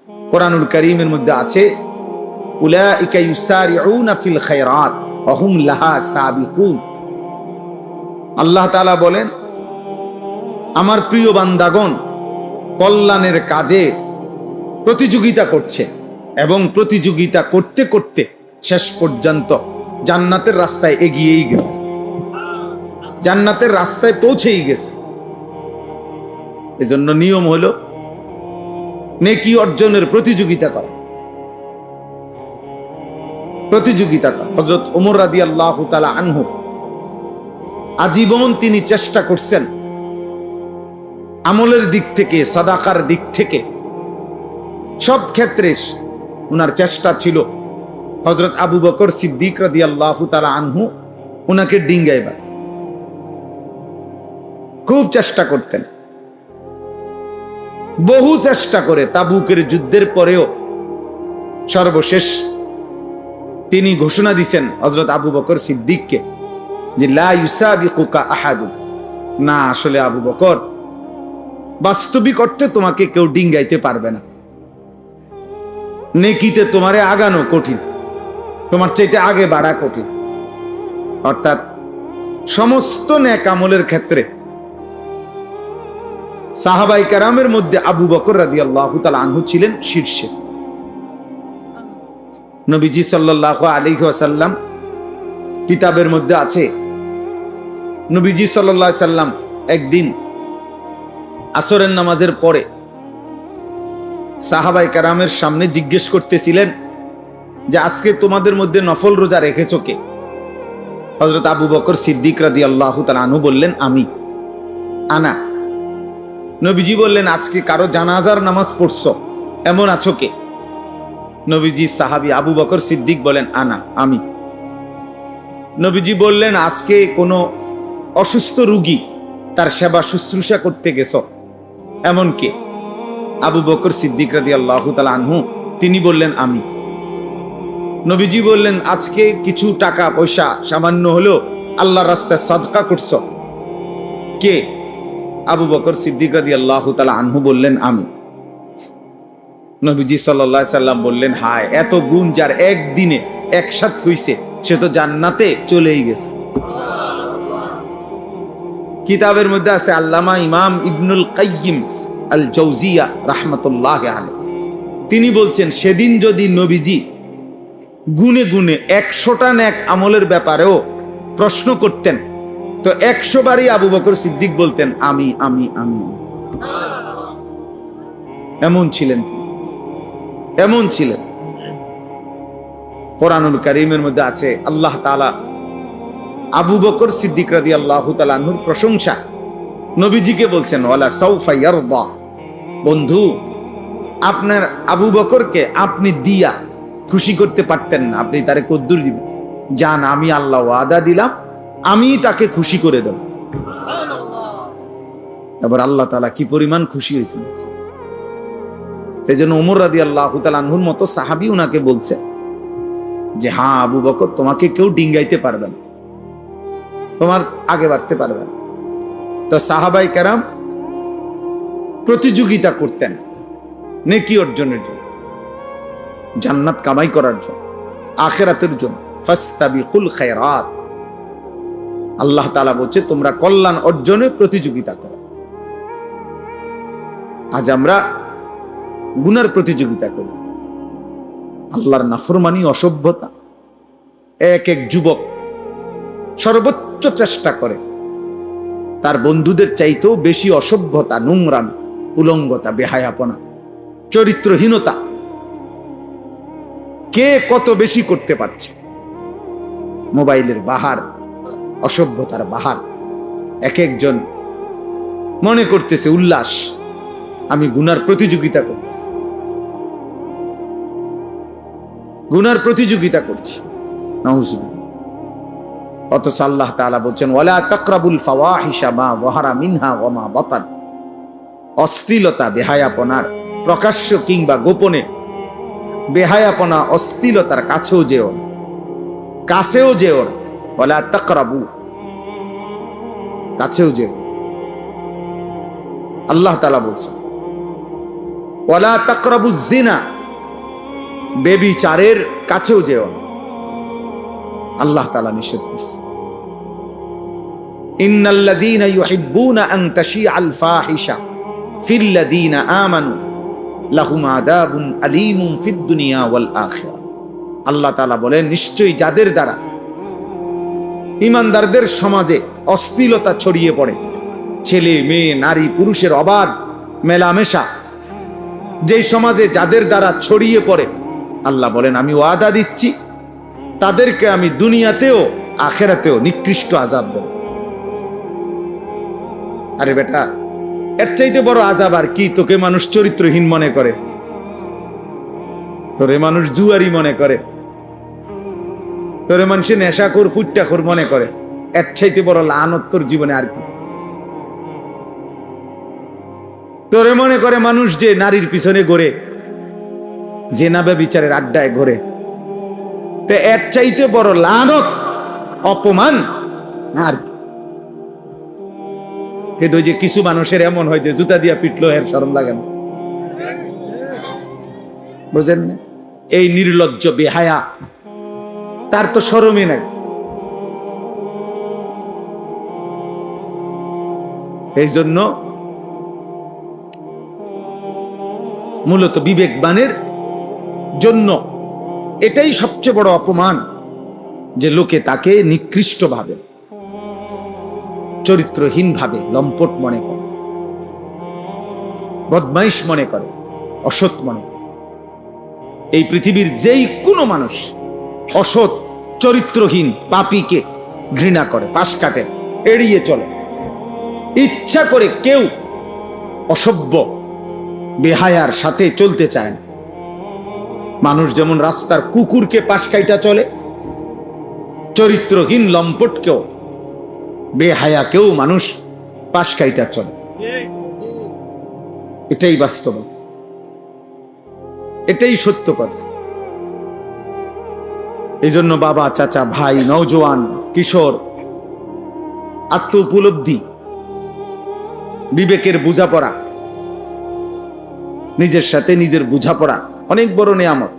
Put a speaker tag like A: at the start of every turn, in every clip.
A: কোরআনুল কারীমের মধ্যে আছে উলাইকা ইউসারিউনা ফিল খায়রাত ওয়া হুম লাহা সাবিকুন। আল্লাহ তাআলা বলেন, আমার প্রিয় বান্দাগণ কল্যাণের কাজে প্রতিযোগিতা করছে এবং প্রতিযোগিতা করতে করতে শেষ পর্যন্ত জান্নাতের রাস্তায় এগিয়েই গেছে, জান্নাতের রাস্তায় পৌঁছেই গেছে। এজন্য নিয়ম হলো নেকি অর্জনের প্রতিযোগিতা করা, প্রতিযোগিতা করা। হযরত ওমর রাদিয়াল্লাহু তাআলা আনহু আজীবন তিনি চেষ্টা করছেন আমলের দিক থেকে, সাদাকার দিক থেকে, সব ক্ষেত্রে উনার চেষ্টা ছিল হযরত আবু বকর সিদ্দিক রাদিয়াল্লাহু তাআলা আনহু উনাকে ডিঙ্গাইবার খুব চেষ্টা করতেন। বহু চেষ্টা করে তাবুকের যুদ্ধের পরেও সর্বশেষ তিনি ঘোষণা দিয়েছেন হযরত আবু বকর সিদ্দিককে যে লা ইউসাবিকুকা আহাদু, না আসলে আবু বকর বাস্তবিক অর্থে তোমাকে কেউ ডিঙ্গাইতে পারবে না, নেকিতে তোমারে আগানো কঠিন, তোমার চাইতে আগে বাড়া কঠিন। অর্থাৎ সমস্ত নেক আমলের ক্ষেত্রে সাহাবায়ে কেরামের মধ্যে আবু বকর রাদিয়াল্লাহু তাআলা আনহু ছিলেন শীর্ষে। নবীজি সাল্লাল্লাহু আলাইহি ওয়াসাল্লাম কিতাবের মধ্যে আছে, নবীজি সাল্লাল্লাহু আলাইহি সাল্লাম একদিন আসরের নামাজের পরে সাহাবায়ে কেরামের সামনে জিজ্ঞেস করতেছিলেন যে আজকে তোমাদের মধ্যে নফল রোজা রেখেছো কে? হযরত আবু বকর সিদ্দিক রাদিয়াল্লাহু তাআলা আনহু বললেন, আমি, আনা। নবীজি বললেন, আজকে কারো জানাজার নামাজ পড়ছো এমন আছো কে? নবীজি সাহাবী আবু বকর সিদ্দিক বলেন, আনা, আমি। নবীজি বললেন, আজকে কোনো অসুস্থ রোগী তার সেবা শুশ্রূষা করতে গেছো এমন কে? আবু বকর সিদ্দিক রাদিয়াল্লাহু তাআলা আনহু তিনি বললেন, আমি। নবীজি বললেন, আজকে কিছু টাকা পয়সা সামান্য হলেও আল্লাহর রাস্তায় সাদকা করছো কে? আবু বকর সিদ্দিক রাদিয়াল্লাহু তাআলা আনহু বললেন, আমি। নবীজি সাল্লাল্লাহু আলাইহি সাল্লাম বললেন, হায়, এত গুণ যার একদিনে একসাথ হইছে সে তো জান্নাতে চলেই গেছে। কিতাবের মধ্যে আছে, আল্লামা ইমাম ইবনুল কাইয়িম আল জাওজিয়া রাহমাতুল্লাহি আলাইহি তিনি বলছেন, সেদিন যদি নবীজি গুনে গুনে 100টা নেক আমলের ব্যাপারেও প্রশ্ন করতেন তো 100 বারই আবু বকর সিদ্দিক বলতেন, আমি, আমি, আমি। এমন ছিলেন তিনি, এমন ছিলেন। কোরআনুল কারীমের মধ্যে আছে, আল্লাহ তাআলা আবু বকর সিদ্দিক রাদিয়াল্লাহু তাআলা আনহুর প্রশংসা নবীজিকে বলছেন, ওয়ালা সাউফা ইয়ারদা, বন্ধু আপনার আবু বকরকে আপনি দিয়া খুশি করতে পারতেন না, আপনি তারে কদ্দুর দিবেন? জান, আমি আল্লাহ ওয়াদা দিলাম আমি তাকে খুশি করে দেব। এবার আল্লাহ তাআলা কি পরিমাণ খুশি হয়েছেন। এই জন্য ওমর রাদিয়াল্লাহু তাআলা আনহুর মতো সাহাবী উনাকে বলছে যে, হ্যাঁ আবু বকর, তোমাকে কেউ ডিঙ্গাইতে পারবে না, তোমার আগে বাড়তে পারবে না। তো সাহাবায়ে কেরাম প্রতিযোগিতা করতেন নেকি অর্জনের জন্য, জান্নাত কামাই করার জন্য, আখিরাতের জন্য। ফাস্তাবিকুল খায়রাত, আল্লাহ তাআলা বলছে তোমরা কল্যাণ অর্জনে প্রতিযোগিতা করো। আজ আমরা গুনার প্রতিযোগিতা করি, আল্লাহর নাফরমানি, অসভ্যতা। এক এক যুবক সর্বোচ্চ চেষ্টা করে তার বন্ধুদের চাইতেও বেশি অসভ্যতা, নোংরামি, উলঙ্গতা, বেহায়াপনা, চরিত্রহীনতা কে কত বেশি করতে পারছে। মোবাইলের বাহার, অসভ্যতার বাহার। এক একজন মনে করতেছে উল্লাস, আমি গুনার প্রতিযোগিতা করতেছি, গুনার প্রতিযোগিতা করছি। নাউযুবিল্লাহ। অথচ আল্লাহ তাআলা বলছেন, ওয়ালা তাকরাবুল ফাওয়াহিশা মা যাহারা মিনহা ওয়া মা বাতান, অশ্লীলতা, বেহায়াপনার প্রকাশ্য কিংবা গোপনে বেহায়াপনা, অশ্লীলতার কাছেও যেও না, কাছেও যেও না। ওয়ালা তাকরাবু, কাছেও যেও। আল্লাহ তাআলা বলছেন ওয়ালা তাকরাবুজ জিনা, বেবিচারের কাছেও যেও না, আল্লাহ তাআলা নিষেধ করছে। ইন্নাল্লাযীনা ইউহিব্বুনা আন তাশিআল ফাহিশা ফিল্লাযীনা আমানু লাহুম আযাবুন আলীমুন ফিদ দুনিয়া ওয়াল আখিরাহ। আল্লাহ তাআলা বলেন, নিশ্চয়ই যাদের দ্বারা ঈমানদারদের সমাজে অশ্লীলতা ছড়িয়ে পড়ে, ছেলে মেয়ে নারী পুরুষের অবাধ মেলামেশা যেই সমাজে যাদের দ্বারা ছড়িয়ে পড়ে, আল্লাহ বলেন আমি ওয়াদা দিচ্ছি তাদেরকে আমি দুনিয়াতেও আখিরাতেও নিকৃষ্ট আযাব দেব। আরে বেটা, এর চাইতে বড় আযাব আর কি? তোকে মানুষ চরিত্রহীন মনে করে, তোরে মানুষ জুয়ারি মনে করে, তোরে মানুষে নেশাখোর ফুট্টাখোর মনে করে, এর চাইতে বড় লানত তোর জীবনে আর কি? তোরে মনে করে মানুষ যে নারীর পিছনে ঘোরে, জিনা ব্যভিচারের আড্ডায় ঘোরে, তো এর চাইতে বড় লানত অপমান আর কি? কিন্তু ওই যে কিছু মানুষের এমন হয় যে জুতা দিয়া পিটলো এর শরম লাগে না, বুঝেন না? এই নির্লজ্জ বেহায়া, তার তো শরমই নাই। এই জন্য মূলত বিবেকবানের জন্য এটাই সবচেয়ে বড় অপমান, যে লোকে তাকে নিকৃষ্ট ভাবে, চরিত্রহীন ভাবে, লম্পট মনে করে, বদমাইশ মনে করে, অসৎ মনে করে। এই পৃথিবীর যেই কোনো মানুষ অসৎ, চরিত্রহীন, পাপীকে ঘৃণা করে, পাশ কাটে, এড়িয়ে চলে। ইচ্ছা করে কেউ অসভ্য বেহায়ার সাথে চলতে চায় না। মানুষ যেমন রাস্তার কুকুরকে পাশ কাইটা চলে, চরিত্রহীন লম্পটকেও, বেহায়াকেও মানুষ পাশ কাইটা চলে। এটাই বাস্তব, এটাই সত্য কথা। এই জন্য বাবা, চাচা, ভাই, নওজোয়ান, কিশোর, আত্ম উপলব্ধি, বিবেকের বোঝাপড়া, নিজের সাথে নিজের বোঝাপড়া অনেক বড় নেয়ামত।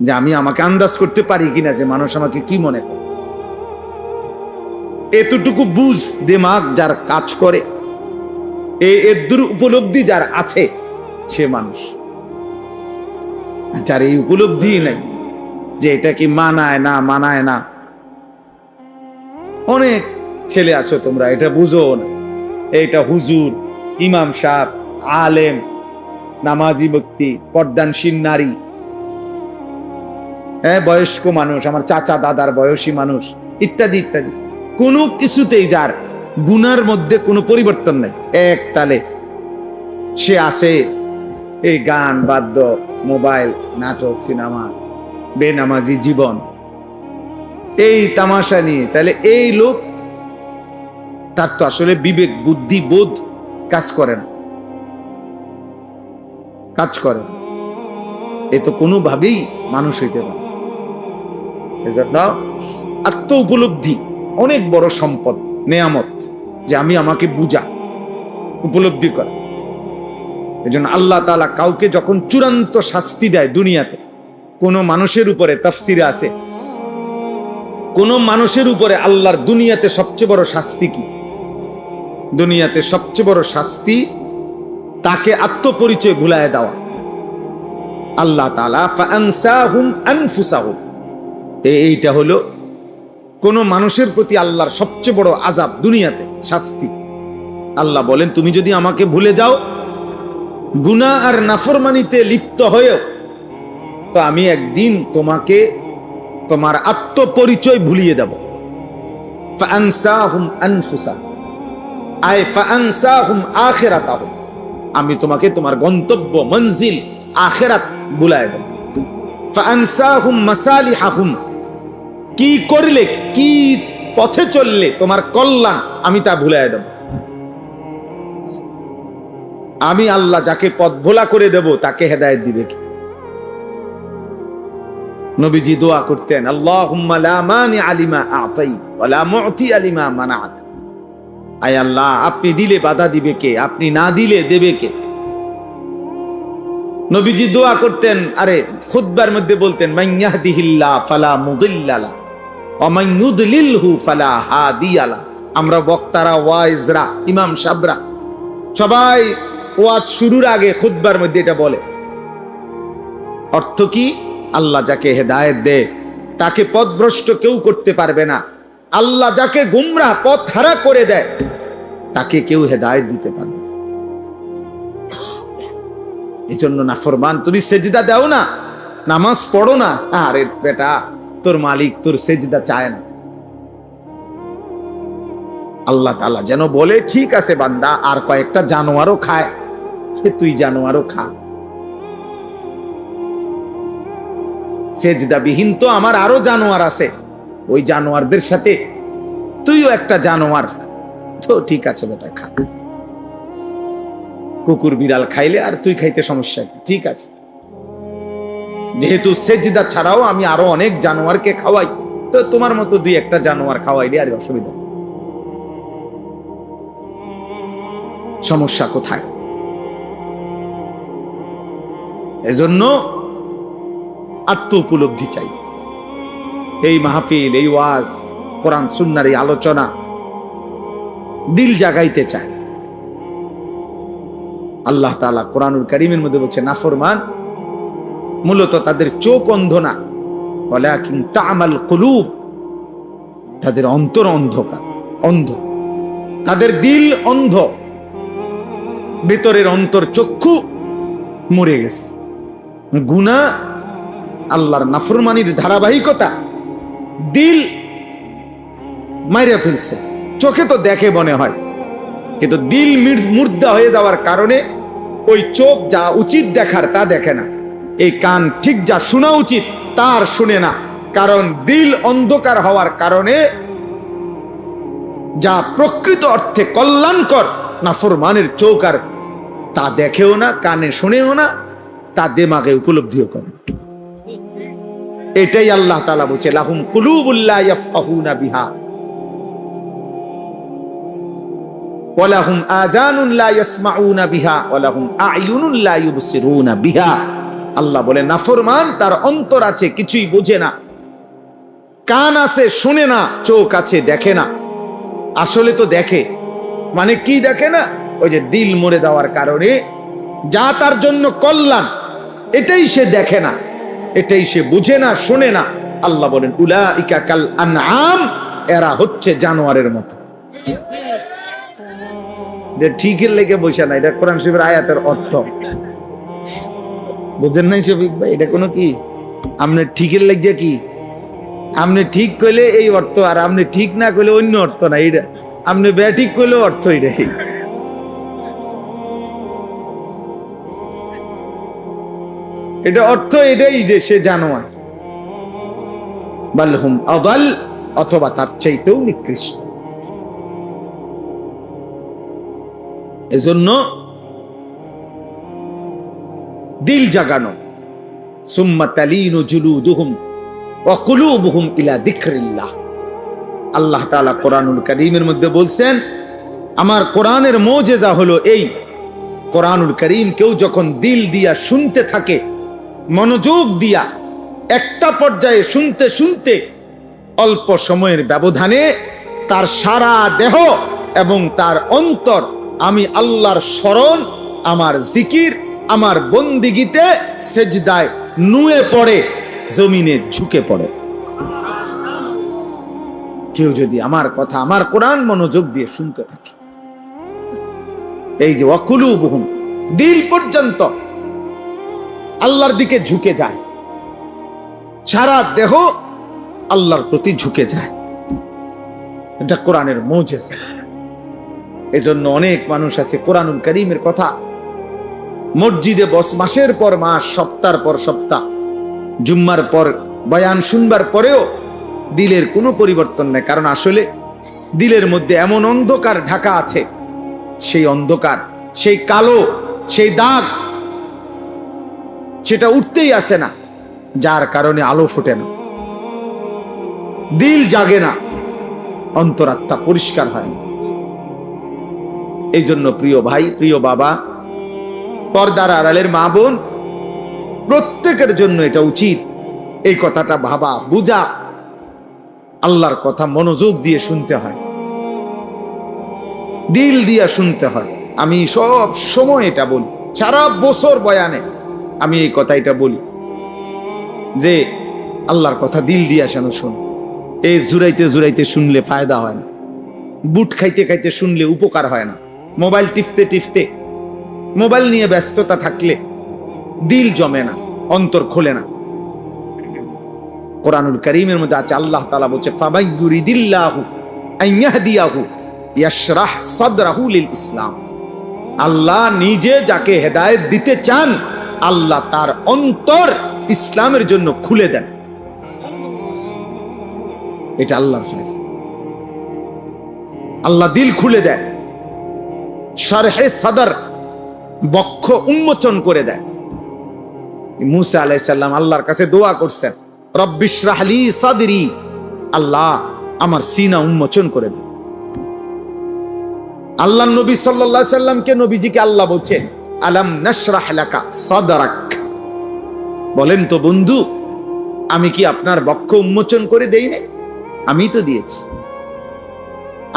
A: যে আমি আমাকে আন্দাজ করতে পারি কিনা যে মানুষ আমাকে কি মনে করে, এতটুকু বুঝ দিমাগ যার কাজ করে, এর উপলব্ধি যার আছে, সে মানুষ। যার এই উপলব্ধি নাই, যে এটা কি মানায় না মানায় না, অনেক ছেলে আছো তোমরা এটা বুঝো না, এটা হুজুর, ইমাম সাহেব, আলেম, নামাজি ব্যক্তি, পর্দানশীল নারী, হ্যাঁ, বয়স্ক মানুষ, আমার চাচা দাদার বয়সী মানুষ, ইত্যাদি ইত্যাদি, কোনো কিছুতেই যার গুনার মধ্যে কোনো পরিবর্তন নেই, এক তালে সে আছে এই গান, বাদ্য, মোবাইল, নাটক, সিনেমা, বেনামাজি জীবন, এই তামাশা নিয়ে, তাহলে এই লোক, তার তো আসলে বিবেক, বুদ্ধি, বোধ কাজ করে না, কাজ করে। এ তো কোনোভাবেই মানুষ হইতে পারে। এজন্য আত্ম উপলব্ধি অনেক বড় সম্পদ, নেয়ামত, যে আমি আমাকে বুঝা, উপলব্ধি করা। এজন্য আল্লাহ তাআলা কাউকে যখন চূড়ান্ত শাস্তি দেয় দুনিয়াতে, কোন মানুষের উপরে, তাফসিরে আছে, কোন মানুষের উপরে আল্লাহর দুনিয়াতে সবচেয়ে বড় শাস্তি কি? দুনিয়াতে সবচেয়ে বড় শাস্তি তাকে আত্মপরিচয় ভুলায় দেওয়া। আল্লাহ তাআলা ফাআনসাহুম আনফুসাহুম, এইটা হলো কোন মানুষের প্রতি আল্লাহর সবচেয়ে বড় আযাব, দুনিয়াতে শাস্তি। আল্লাহ বলেন, তুমি যদি আমাকে ভুলে যাও, গুনাহ আর নাফরমানিতে লিপ্ত হয়েও, তো আমি একদিন তোমাকে তোমার আত্মপরিচয় ভুলিয়ে দেব। ফাআনসাহুম আনফুসাহুম আই ফাআনসাহুম আখিরাতাহুম, আমি তোমাকে তোমার গন্তব্য, মঞ্জিল, আখিরাত ভুলায় দেব। ফাআনসাহুম মাসালিহাহুম, কি করলে, কি পথে চললে তোমার কল্যাণ, আমি তা ভুলায় দেব। আমি আল্লাহ যাকে পথ ভোলা করে দেব, তাকে হেদায়েত দিবে কি? নবীজি দোয়া করতেন, আল্লাহুম্মা লা মানিআ লিমা আ'তাইত ওয়া লা মু'তিয়া লিমা মানা'ত। আয় আল্লাহ, আপনি দিলে বাধা দিবে কে? আপনি না দিলে দেবে কে? নবীজি দোয়া করতেন, আরে খুতবার মধ্যে বলতেন, মান ইয়াহদিহিল্লাহ ফালা মুদিল্লা লাহু ওয়া মান ইউদ্লিলহু ফালা হাদিয়া লাহু। আমরা বক্তারা, ওয়াইজরা, ইমাম সাহেবরা সবাই ওয়াজ শুরুর আগে খুতবার মধ্যে এটা বলে। অর্থ কি? আল্লাহ যাকে হেদায়েত দেয় তাকে পথভ্রষ্ট কেউ করতে পারবে না। আল্লাহ যাকে গুমরাহ পথ হারা করে দেয় তাকে কেউ হেদায়েত দিতে পারবে না। এই জন্য নাফরমান, তুমি সেজদা দাও না, নামাজ পড়ো না, আরে বেটা তোর মালিক তোর সেজদা চায় না। আল্লাহ তাআলা যেন বলে, ঠিক আছে বান্দা, আর কয়েকটা জানোয়ারও খায়, তুই জানোয়ারও খা। সেজদাবিহীন তো আমার আরো জানোয়ার আছে, ওই জানোয়ারদের সাথে তুইও একটা জানোয়ার, তো ঠিক আছে বেটা খা। কুকুর বিড়াল খাইলে আর তুই খাইতে সমস্যা কি? ঠিক আছে, যেহেতু সেজদা ছাড়াও আমি আরো অনেক জানোয়ারকে খাওয়াই, তো তোমার মতো দুই একটা জানোয়ার খাওয়াইলে আর অসুবিধা, সমস্যা কোথায়? এজন্য আত্ম উপলব্ধি চাই। এই মাহফিল, এই ওয়াজ, কোরআন সুন্নাহর এই আলোচনা দিল জাগাইতে চায়। আল্লাহ তাআলা কোরআনুল কারীমের মধ্যে বলছে, নাফরমান মূলত তাদের চোখ অন্ধ না, ওয়ালাকিন তা'মাল কুলুব, তাদের অন্তর অন্ধকার, অন্ধ, তাদের দিল অন্ধ, ভিতরের অন্তর চক্ষু মরে গেছে। গুনাহ, আল্লাহর নাফরমানির ধারাবাহিকতা দিল মাইরা ফেলছে। চোখে তো দেখে মনে হয়, কিন্তু দিল মুর্দা হয়ে যাওয়ার কারণে ওই চোখ যা উচিত দেখার তা দেখে না, এই কান ঠিক যা শোনা উচিত তা আর শুনে না, কারণ দিল অন্ধকার হওয়ার কারণে যা প্রকৃত অর্থে কল্যাণকর নাফরমানের চোখ আর তা দেখেও না, কানে শুনেও না, তা দিমাগে উপলব্ধিও করে। এটাই আল্লাহ তাআলা বলছে, লাহুম কুলুবুল লা ইয়াফকাহুনা বিহা ওয়া লাহুম আযানুন লা ইয়াসমাউনা বিহা ওয়া লাহুম আ'য়ুনুন লা ইউবসিরুনা বিহা। আল্লাহ বলে, নাফরমান তার অন্তর আছে কিছুই বোঝে না, কান আছে শুনে না, চোখ আছে দেখে না। আসলে তো দেখে, মানে কি দেখে না? ওই যে দিল মরে যাওয়ার কারণে যা তার জন্য কল্যাণ এটাই সে দেখে না, এটাই সে বুঝে না, শুনে না। আল্লাহ বলেন, উলাইকা কাল আনআম, এরা হচ্ছে জানোয়ারের মতো। ঠিকের লেগে বসে না, এটা কোরআন শরীফের আয়াতের অর্থ বুঝেন নাই শফিক ভাই? এটা কোনো কি আপনি ঠিকের লেগে কি, আপনি ঠিক কইলে এই অর্থ, আর আপনি ঠিক না কইলে অন্য অর্থ না। এটা আপনি ব্যাঠিক কইলেও অর্থ এটাই। এটা অর্থ এটাই যে সে জানোয়ার। বালহুম আদাল, অথবা তার চাইতেও নিকৃষ্ট। এজন্য দিল জাগানো, সুম্মা তালিনু জুলুদুহুম ওয়া কুলুবুহুম ইলা যিকরিল্লাহ। আল্লাহ তাআলা কোরআনুল কারীমের মধ্যে বলছেন, আমার কোরআনের মুজিজা হলো এই, কোরআনুল কারীম কেউ যখন দিল দিয়া শুনতে থাকে, মনোযোগ দিয়া একটা পর্যায়ে শুনতে শুনতে অল্প সময়ের ব্যবধানে তার সারা দেহ এবং তার অন্তর আমি আল্লাহর স্মরণ, আমার জিকির, আমার বন্দিগিতে সেজদায় নুয়ে পড়ে, জমিনে ঝুঁকে পড়ে। কেউ যদি আমার কথা, আমার কোরআন মনোযোগ দিয়ে শুনতে থাকে, এই যে ওয়াকুলুবুহুম, দিল পর্যন্ত আল্লাহর দিকে ঝুঁকে যায়, সারা দেহ আল্লাহর প্রতি ঝুঁকে যায়, এটা কোরআনের মুজিজা। এজন্য অনেক মানুষ আছে কোরআনুল কারীমের কথা মসজিদে মাসের পর মাস, সপ্তাহের পর সপ্তাহ, জুম্মার পর বয়ান শুনবার পরেও দিলের কোনো পরিবর্তন নেই। কারণ আসলে দিলের মধ্যে এমন অন্ধকার ঢাকা আছে, সেই অন্ধকার, সেই কালো, সেই দাগ, সেটা উঠতেই আসে না, যার কারণে আলো ফোটে না, দিল জাগে না, অন্তরাত্মা পরিষ্কার হয় না। এই জন্য প্রিয় ভাই, প্রিয় বাবা, পর্দার আড়ালের মা বোন, প্রত্যেকের জন্য এটা উচিত এই কথাটা ভাবা বুঝা। আল্লাহর কথা মনোযোগ দিয়ে শুনতে হয়, দিল দিয়ে শুনতে হয়। আমি সব সময় এটা বলি, সারা বছর বয়ানে আমি এই কথা এটা বলি যে আল্লাহর কথা দিল দিয়া যেন শুন। এই জুরাইতে জুরাইতে শুনলে ফায়দা হয় না, বুট খাইতে খাইতে শুনলে উপকার হয় না, মোবাইল টিপতে টিপতে, মোবাইল নিয়ে ব্যস্ততা থাকলে দিল জমে না, অন্তর খোলে না। কোরআনুল কারীমের মধ্যে আছে, আল্লাহ তাআলা বলছে ফামাইয়ুরিদিল্লাহু আইয়াহদিয়াহু ইয়াশরাহ সাদরাহু লিল ইসলাম। আল্লাহ নিজে যাকে হেদায়েত দিতে চান, আল্লাহ তার অন্তর ইসলামের জন্য খুলে দেন। এটা আল্লাহর ফয়সালা। আল্লাহ দিল খুলে দেয়, শারহে সাদর, বক্ষ উন্মোচন করে দেয়। মুসা আলাইহিস সালাম আল্লাহর কাছে দোয়া করছেন, রব্বিশরাহ লি সাদরি, আল্লাহ আমার সিনা উন্মোচন করে দেন। আল্লাহ নবী সাল্লাল্লাহু আলাইহি সাল্লামকে, নবীজিকে আল্লাহ বলছেন আলাম নাশরাহ লাকা সাদরাক, বলেন তো বন্ধু আমি কি আপনার বক্ষ উন্মোচন করে দেই না? আমি তো দিয়েছি,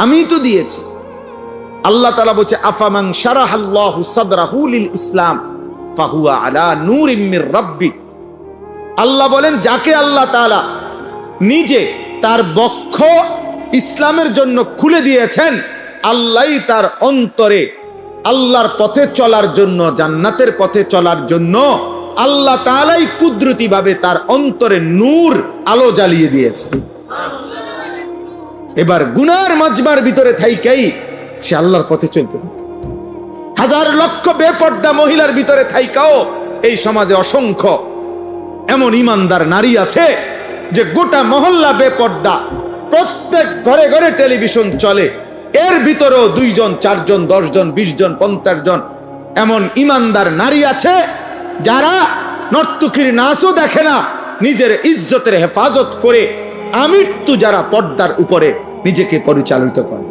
A: আমি তো দিয়েছি। আল্লাহ তাআলা বলছে আফামান শারাহাল্লাহু সাদরাহু লিল ইসলাম ফাহুয়া আলা নূরিম মির রাব্বি। আল্লাহ বলেন যাকে আল্লাহ তাআলা নিজে তার বক্ষ ইসলামের জন্য খুলে দিয়েছেন, আল্লাহই তার অন্তরে আল্লাহর পথে চলার জন্য, জান্নাতের পথে চলার জন্য আল্লাহ তাআলাই কুদরতি ভাবে তার অন্তরে নূর, আলো জ্বালিয়ে দিয়েছে। এবার গুনার মাজমার ভিতরে থাইকাই সে আল্লাহর পথে চলতে পারে। হাজার লক্ষ বেপর্দা মহিলার ভিতরে থাইকাও এই সমাজে অসংখ্য এমন ইমানদার নারী আছে যে গোটা মহল্লা বেপর্দা, প্রত্যেক ঘরে ঘরে টেলিভিশন চলে, এর ভিতরেও 2 জন 4 জন 10 জন 20 জন 50 জন এমন ইমানদার নারী আছে যারা নর্তকীর নাচও দেখে না, নিজের ইজ্জতের হেফাজত করে আমৃত্যু যারা পর্দার উপরে নিজেকে পরিচালিত করে।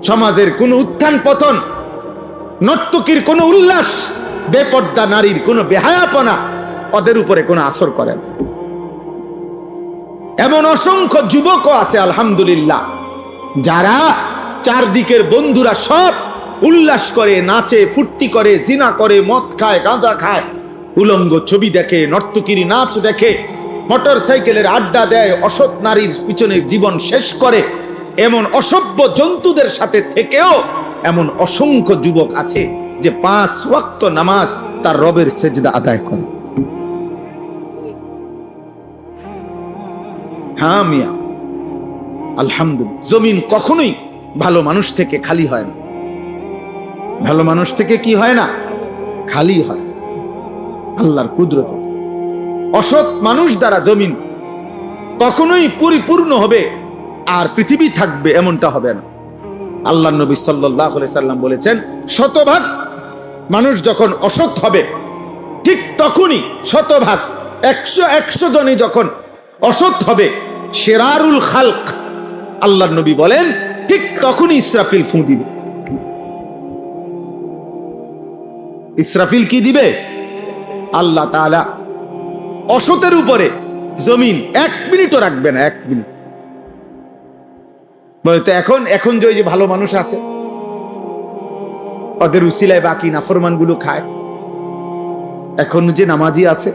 A: সমাজের কোনো উত্থান পতন, নর্তকীর কোনো উল্লাস, বেপর্দা নারীর কোনো বেহায়াপনা ওদের উপরে কোনো আসর করে না। এমন অসংখ্য যুবকও আছে আলহামদুলিল্লাহ যারা চারদিকের বন্ধুরা সব উল্লাস করে, নাচে, ফুর্তি করে, জিনা করে, মদ খায়, গাঁজা খায়, উলঙ্গ ছবি দেখে, নর্তকীর নাচ দেখে, মোটর সাইকেলের আড্ডা দেয়, অসৎ নারীর পিছনে জীবন শেষ করে, এমন অসভ্য জন্তুদের সাথে থেকেও এমন অসংখ্য যুবক আছে যে 5 ওয়াক্ত নামাজ তার রবের সেজদা আদায় করে। হ্যাঁ মিয়া, আলহামদুলিল্লাহ। জমিন কখনোই ভালো মানুষ থেকে খালি হয় না, ভালো মানুষ থেকে কি হয় না, খালি হয়। আল্লাহর কুদরত। অসৎ মানুষ দ্বারা জমিন কখনোই পরিপূর্ণ হবে আর পৃথিবী থাকবে এমনটা হবে না। আল্লাহ নবী সাল্লাল্লাহু আলাইহি সাল্লাম বলেছেন, শতভাগ মানুষ যখন অসৎ হবে ঠিক তখনই, শতভাগ 100 জনই যখন অসৎ হবে, শিরারুল খালক, আল্লাহ নবী বলেন ঠিক তখনই ইসরাফিল ফু দিবে। ইসরাফিল কি দিবে? আল্লাহ তাআলা অসতের উপরে জমিন 1 মিনিটও রাখবে না, 1 মিনিট। বলে তো এখন যে ভালো মানুষ আছে ওদের উসিলায় বাকি নাফরমান গুলো খায়, এখন যে নামাজি আছে,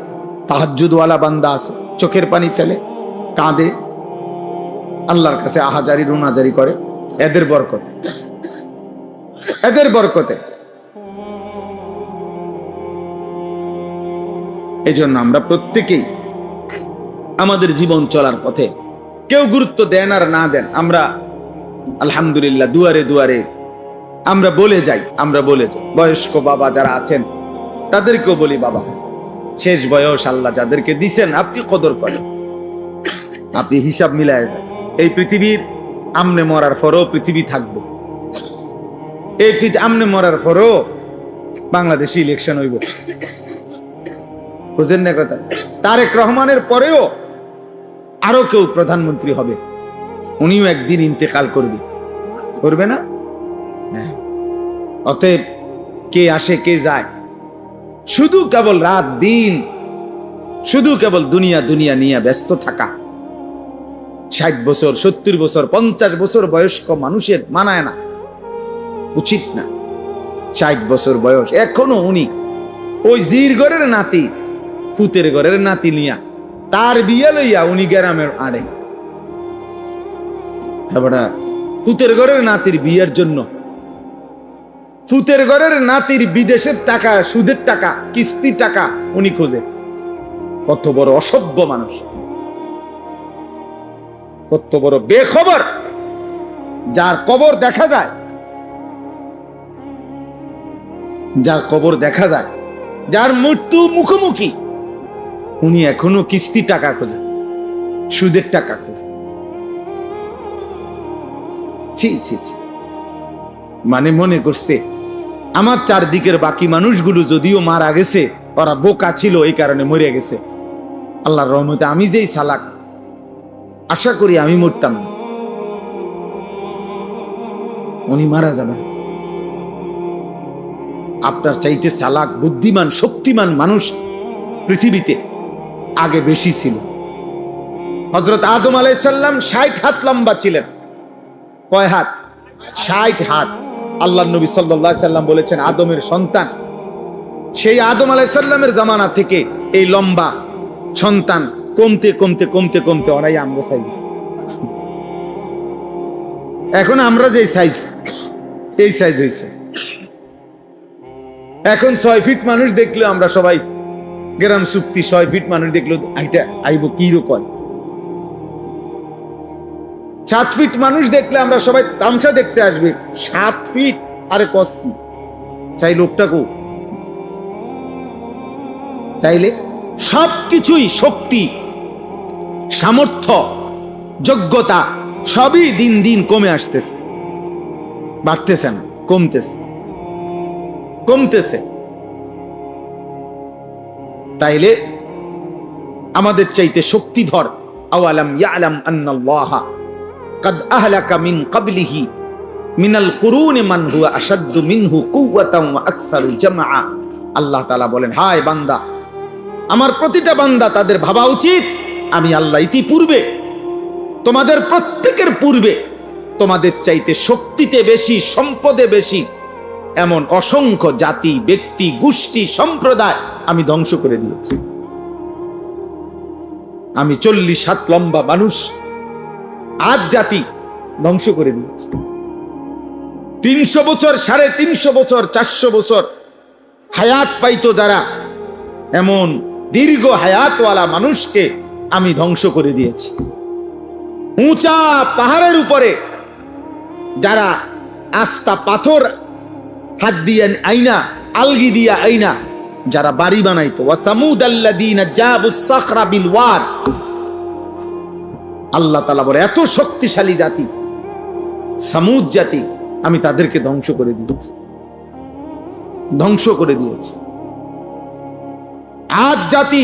A: তাহাজ্জুদওয়ালা বান্দা আছে, চোখের পানি ফেলে, কাঁদে, আল্লাহর কাছে আহাজারি রুনাজারি করে, এদের বরকতে, এদের বরকতে। এই জন্য আমরা প্রত্যেকেই আমাদের জীবন চলার পথে কেউ গুরুত্ব দেন আর না দেন, আমরা আলহামদুলিল্লাহ দুয়ারে দুয়ারে আমরা বলে যাই, বয়স্ক বাবা যারা আছেন তাদেরকেও বলি, বাবা শেষ বয়স আল্লাহ যাদেরকে দিছেন আপনি কদর করেন, আপনি হিসাব মিলায় যান। এই পৃথিবীর আমনে মরার পরও পৃথিবী থাকবে, এই আমনে মরার পরও বাংলাদেশে ইলেকশন হইব, বুঝেন না কথা? তারেক রহমানের পরেও আরো কেউ প্রধানমন্ত্রী হবে, উনিও একদিন ইন্তেকাল করবে না? অতএব কে আসে কে যায় শুধু কেবল রাত দিন, শুধু কেবল দুনিয়া দুনিয়া নিয়ে ব্যস্ত থাকা। 60 বছর, 70 বছর, 50 বছর বয়স্ক মানুষের মানায় না, উচিত না। 60 বছর বয়স, এখনো উনি ওই জির ঘরের নাতি, ফুতের ঘরের নাতি নিয়া তার বিয়ে লইয়া উনি গ্রামের আড়ে ফুতের ঘরের নাতির বিয়ের জন্য, ফুতের ঘরের নাতির বিদেশের টাকা, সুদের টাকা, কিস্তির টাকা উনি খোঁজে। কত বড় অসভ্য মানুষ, কত বড় বেখবর, যার কবর দেখা যায়, যার কবর দেখা যায়, যার মৃত্যু মুখোমুখি, উনি এখনো কিস্তি টাকা খোঁজে, সুদের টাকা খোঁজে। ছি ছি ছি। মানে মনে করছে আমার চারদিকের বাকি মানুষগুলো যদিও মারা গেছে, ওরা বোকা ছিল এই কারণে মরে গেছে, আল্লাহর রহমতে আমি যেই চালাক, আশা করি আমি মরতাম না, উনি মারা যাবেন। আপনার চাইতে চালাক, বুদ্ধিমান, শক্তিমান মানুষ পৃথিবীতে আগে বেশি ছিল। হযরত আদম আলাইহিস সালাম 60 হাত লম্বা ছিলেন। কয় হাত? 60 হাত। আল্লাহর নবী সাল্লাল্লাহু আলাইহি সাল্লাম বলেছেন আদমের সন্তান, সেই আদম আলাইহিস সালামের জামানা থেকে এই লম্বা সন্তান কমতে কমতে কমতে কমতে অনাই আমরা সাইজ গেছি। এখন আমরা যে সাইজ, এই সাইজ হয়েছে। এখন 6 ফিট মানুষ দেখলে আমরা সবাই গ্রাম চুক্তি, 6 ফিট মানুষ দেখলো আইটা আইব কি রকম। 7 ফিট মানুষ দেখলে আমরা সবাই তামসা দেখতে আসবে। 7 ফিট, আরে কস কি চাই লোকটাকেও। তাইলে সবকিছুই, শক্তি, সামর্থ্য, যোগ্যতা সবই দিন দিন কমে আসতেছে, বাড়তেছে না, কমতেছে, কমতেছে। তাইলে আমাদের চাইতে শক্তিধর, আওয়ালাম ইয়ালাম আন্নাল্লাহা কাদ আহলাকা মিন ক্বাবলিহি মিনাল কুরুনি মান হুয়া আশাদ্দু মিনহু কুওয়াতান ওয়া আকসারু জামআ। আল্লাহ তাআলা বলেন, হায় বান্দা, আমার প্রতিটা বান্দা তাদের ভাবা উচিত আমি আল্লাহ ইতিপূর্বে, তোমাদের প্রত্যেকের পূর্বে, তোমাদের চাইতে শক্তিতে বেশি, সম্পদে বেশি এমন অসংখ্য জাতি, ব্যক্তি, গোষ্ঠী, সম্প্রদায় আমি ধ্বংস করে দিয়েছি। আমি 40 হাত লম্বা মানুষ, আজ জাতি ধ্বংস করে দিয়েছি। 300 বছর, 350 বছর, 400 বছর হায়াত পাইতো যারা, এমন দীর্ঘ হায়াতওয়ালা মানুষকে আমি ধ্বংস করে দিয়েছি। উঁচা পাহাড়ের উপরে যারা আস্তা পাথর হাত দিয়ে আইনা, আলগি দিয়া আইনা যারা বাড়ি বানাইতো, ওয়া সামুদাল্লাযীনা জাবুস সাখরা বিল ওয়াদ। আল্লাহ তাআলা বলে এত শক্তিশালী জাতি সামুদ জাতি, আমি তাদেরকে ধ্বংস করে দিয়েছি, ধ্বংস করে দিয়েছি। আদ জাতি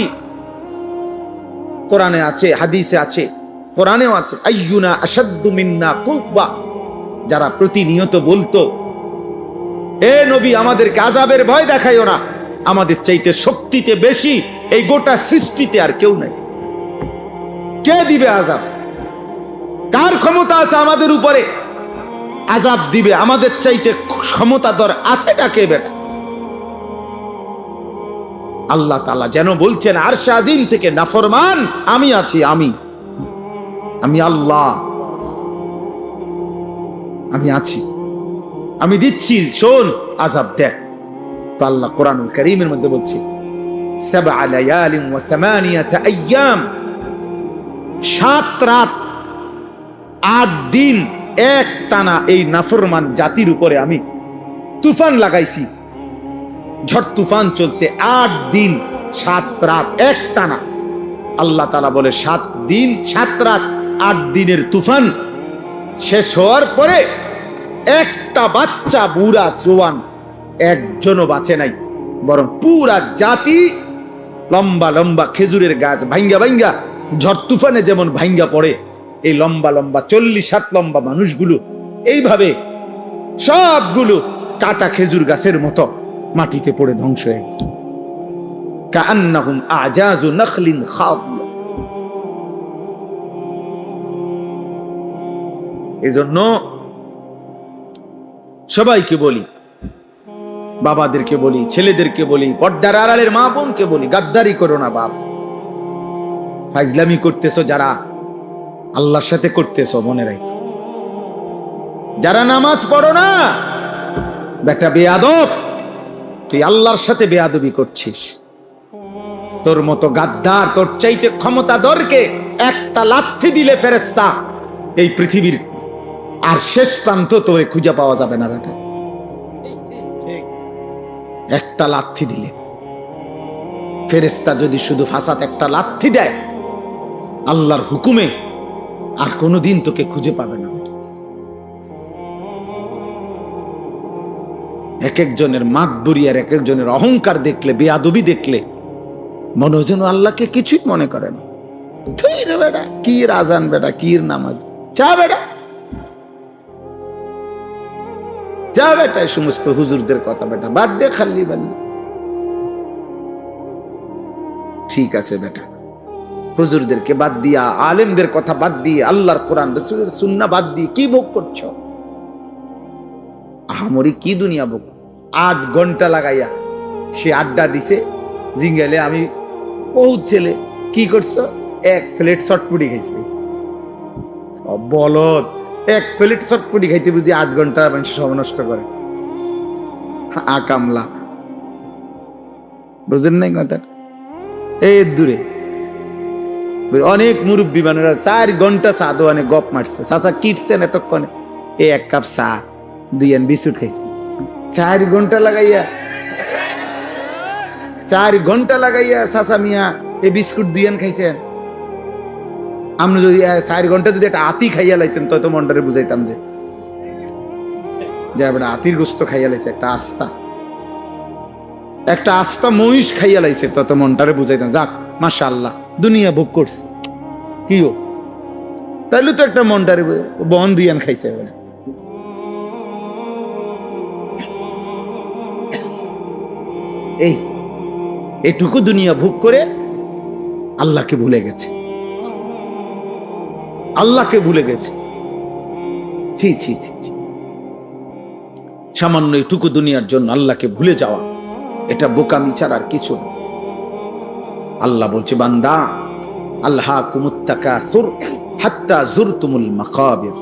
A: কোরআনে আছে, হাদিসে আছে, কোরআনেও আছে, আইয়ুনা আশাদ্দু মিন্না কুওয়া। যারা প্রতিনিয়ত বলতো, এ নবী আমাদেরকে আযাবের ভয় দেখাইও না, আমাদের চাইতে শক্তিতে বেশি এই গোটা সৃষ্টিতে আর কেউ নাই। কে দিবে আযাব? কার ক্ষমতা আছে আমাদের উপরে আযাব দিবে? আমাদের চাইতে ক্ষমতাধর আছেটা কে বেটা? আল্লাহ তাআলা যেন বলছেন আরশে আজিম থেকে, নাফরমান আমি আছি, আমি আল্লাহ, আমি আছি, আমি দিচ্ছি, শোন, আযাব দেখ। তো আল্লাহ কোরআনুল কারীমের মধ্যে বলছে 7 লায়ালিন ওয়া 8 আইয়াম, 7 রাত 8 দিন এক টানা এই নাফরমান জাতির উপরে আমি তুফান লাগাইছি, ঝড় তুফান চলছে 8 দিন 7 রাত এক টানা। আল্লাহ তাআলা বলে 7 দিন 7 রাত 8 দিনের তুফান শেষ হওয়ার পরে একটা বাচ্চা, বুড়া, জওয়ান একজনও বাঁচে নাই, বরং পুরা জাতি লম্বা লম্বা খেজুরের গাছ ভাঙ্গা ভাঙ্গা ঝড় তুফানে যেমন ভাঙ্গা পড়ে, এই লম্বা লম্বা 40 হাত লম্বা মানুষগুলো এইভাবে সবগুলো কাটা খেজুর গাছের মতো মাটিতে পড়ে ধ্বংস হয়ে গেছে। কাআন্নাহুম আজাযু নাখলিন খাফিয়া। এজন্য সবাইকে বলি, বাবাদেরকে বলি, ছেলেদেরকে বলি, পর্দার আড়ালের মা বোনকে বলি, গাদ্দারি করো না বাপ। ফাইজলামি করতেছো যারা, আল্লাহর সাথে করতেছো মনে রাখো। যারা নামাজ পড়ো না, বেটা বেয়াদব, তুই আল্লাহর সাথে বেয়াদবি করছিস। তোর মতো গাদ্দার, তোর চাইতে ক্ষমতাধরকে একটা লাথি দিলে ফেরেশতা এই পৃথিবীর আর শেষ প্রান্ত তোরে খুঁজে পাওয়া যাবে না বেটা। একটা লাথি দিলে ফেরেশতা যদি শুধু ফাসাদ একটা লাথি দেয় আল্লাহর হুকুমে, আর কোনোদিন তোকে খুঁজে পাবে না। এক একজনের মাতবুরি আর এক একজনের অহংকার দেখলে, বেয়াদবি দেখলে মনে হয় যেন আল্লাহকে কিছুই মনে করে না। তুই রে বেটা, কি আজান বেটা, কি নামাজ, যা বেটা, যা বেটা। এই সমস্ত হুজুরদের কথা বেটা বাদ দে, খালি বাল্লি। ঠিক আছে বেটা, হুজুরদেরকে বাদ দিয়া, আলেমদের কথা বাদ দিয়ে, আল্লাহর কোরআন রাসূলের সুন্নাহ বাদ দিয়ে কি ভোগ করছো? আহামরি কি দুনিয়া ভোগ? 8 ঘন্টা লাগাইয়া সে আড্ডা দিছে জিঙ্গালে। আমি বহুত ছেলে কি করছো? 1 প্লেট চটপুটি খাইছে। বলদ, 1 প্লেট চটপুটি খাইতে বুঝি 8 ঘন্টা মানুষ সময় নষ্ট করে। আকামলা, বুঝেন নাই কথা? এই দূরে অনেক মুরব্বী মানুষরা 4 ঘন্টা চা দোয়ানে গপ মারছে। চাচা কিটছেন এতক্ষণে? এই 1 কাপ চা, 2 বিস্কুট খাইছে। 4 ঘন্টা লাগাইয়া, 4 ঘন্টা লাগাইয়া চাচা মিয়া এই বিস্কুট 2 খাইছেন। আমরা যদি 4 ঘন্টা যদি একটা আতি খাইয়া লাইতেন তত মন্ডারে বুঝাইতাম যে বেটা আতির গোস্ত খাইয়া লাইছে, একটা আস্তা মহিষ খাইয়া লাইছে, তত মনটারে বুঝাইতাম যাক মাশাআল্লাহ দুনিয়া ভোগ করছে। কি ও তাইলে তো একটা মনটারে বন 2 খাইছে। এইটুকু দুনিয়া ভোগ করে আল্লাহকে ভুলে গেছে, আল্লাহকে ভুলে গেছে। ছি ছি ছি ছি। সামান্য এইটুকু দুনিয়ার জন্য আল্লাহকে ভুলে যাওয়া, এটা বোকামি ছাড়া আর কিছু না। আল্লাহ বলছে বান্দা, আল্লাহকুমুত তাকাসুর হাত্তা যুরতুমুল মাকাবির।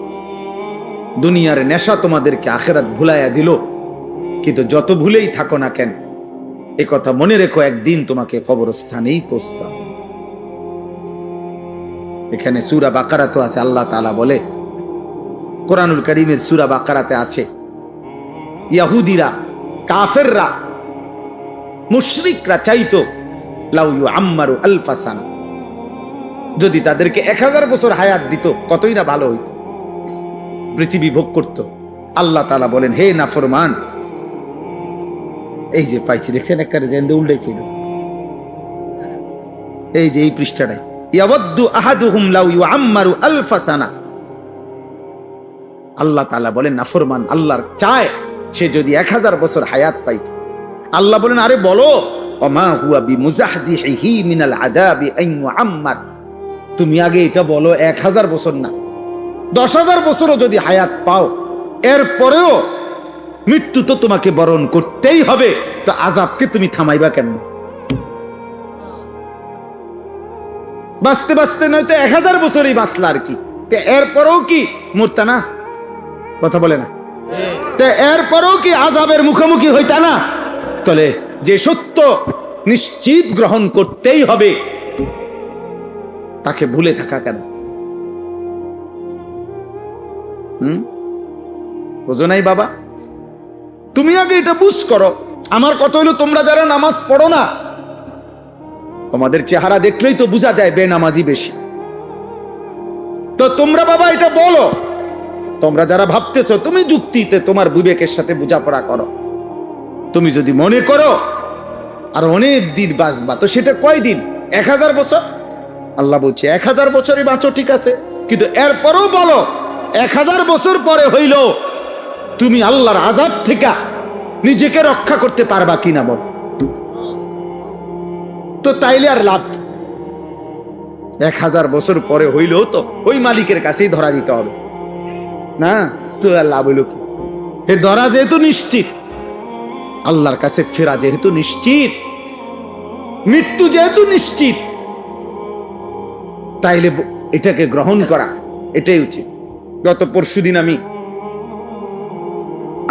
A: দুনিয়ার নেশা তোমাদেরকে আখিরাত ভুলাইয়া দিল, কিন্তু যত ভুলেই থাকো না কেন এই কথা মনে রেখো, একদিন তোমাকে কবরস্থানেই পৌঁছতে হবে। এখানে সূরা বাকারা তো আছে, আল্লাহ তাআলা বলে, কোরআনুল কারীমের সূরা বাকারাতে আছে, ইহুদিরা, কাফেররা, মুশরিকরা চাইতো লাউ ইউআম্মারু আলফা সানা, যদি তাদেরকে 1000 বছর হায়াত দিত কতই না ভালো হইতো, পৃথিবী ভোগ করত। আল্লাহ তাআলা বলেন, হে নাফরমান, এই যে পাইছি দেখছেন একবারে জেন্দে উল্টাই ছিল, এই যে এই পৃষ্ঠাটাই, ইয়াওয়াদ্দু আহাদুহুম লাউ ইউআম্মারু আলফা সানা। আল্লাহ তাআলা বলেন নাফরমান আল্লাহর চায় সে যদি 1000 বছর হায়াত পাইত। আল্লাহ বলেন, আরে বলো, ওমা হুয়া বিমুজাহজিহি মিনাল আযাবি আন ইউআম্মার, তুমি আগে এটা বলো 1000 বছর না 10,000 বছরও যদি হায়াত পাও, এরপরেও মৃত্যু তো তোমাকে বরণ করতেই হবে, তো আযাবকে তুমি থামাইবা কেন? বাঁচতে বাঁচতে নয়তো 1000 বছরই বাঁচলা আর কি, এরপরেও কি মরতা না? কথা বলে না? এরপরেও কি আযাবের মুখোমুখি হইতা না? তলে যে সত্য নিশ্চিত গ্রহণ করতেই হবে, তাকে ভুলে থাকা কেন? বোঝো নাই বাবা? তুমি আগে এটা বুঝ করো। আমার কথা হলো, তোমরা যারা নামাজ পড়ো না, তোমাদের চেহারা দেখলেই তো বোঝা যায় বেনামাজি বেশি। তো তোমরা বাবা এটা বলো, তোমরা যারা ভাবতেছো তুমি যুক্তিতে তোমার বিবেকের সাথে বোঝাপড়া করো, তুমি যদি মনে করো আর অনেক দিন বাঁচবা, তো সেটা কয়দিন? 1000 বছর? আল্লাহ বলছে 1000 বছরই বাঁচো, ঠিক আছে, কিন্তু এরপরও বলো 1000 বছর পরে হইল তুমি আল্লাহর আযাব থেকে নিজেকে রক্ষা করতে পারবা কিনা বল। তো তাইলে আর লাভ কি? 1000 বছর পরে হইলেও তো ওই মালিকের কাছেই ধরা দিতে হবে না, তো আর লাভ হইল কি? হে ধরা যেহেতু নিশ্চিত, আল্লাহর কাছে ফেরা যেহেতু নিশ্চিত, মৃত্যু যেহেতু নিশ্চিত, তাইলে এটাকে গ্রহণ করা এটাই উচিত। গত পরশুদিন আমি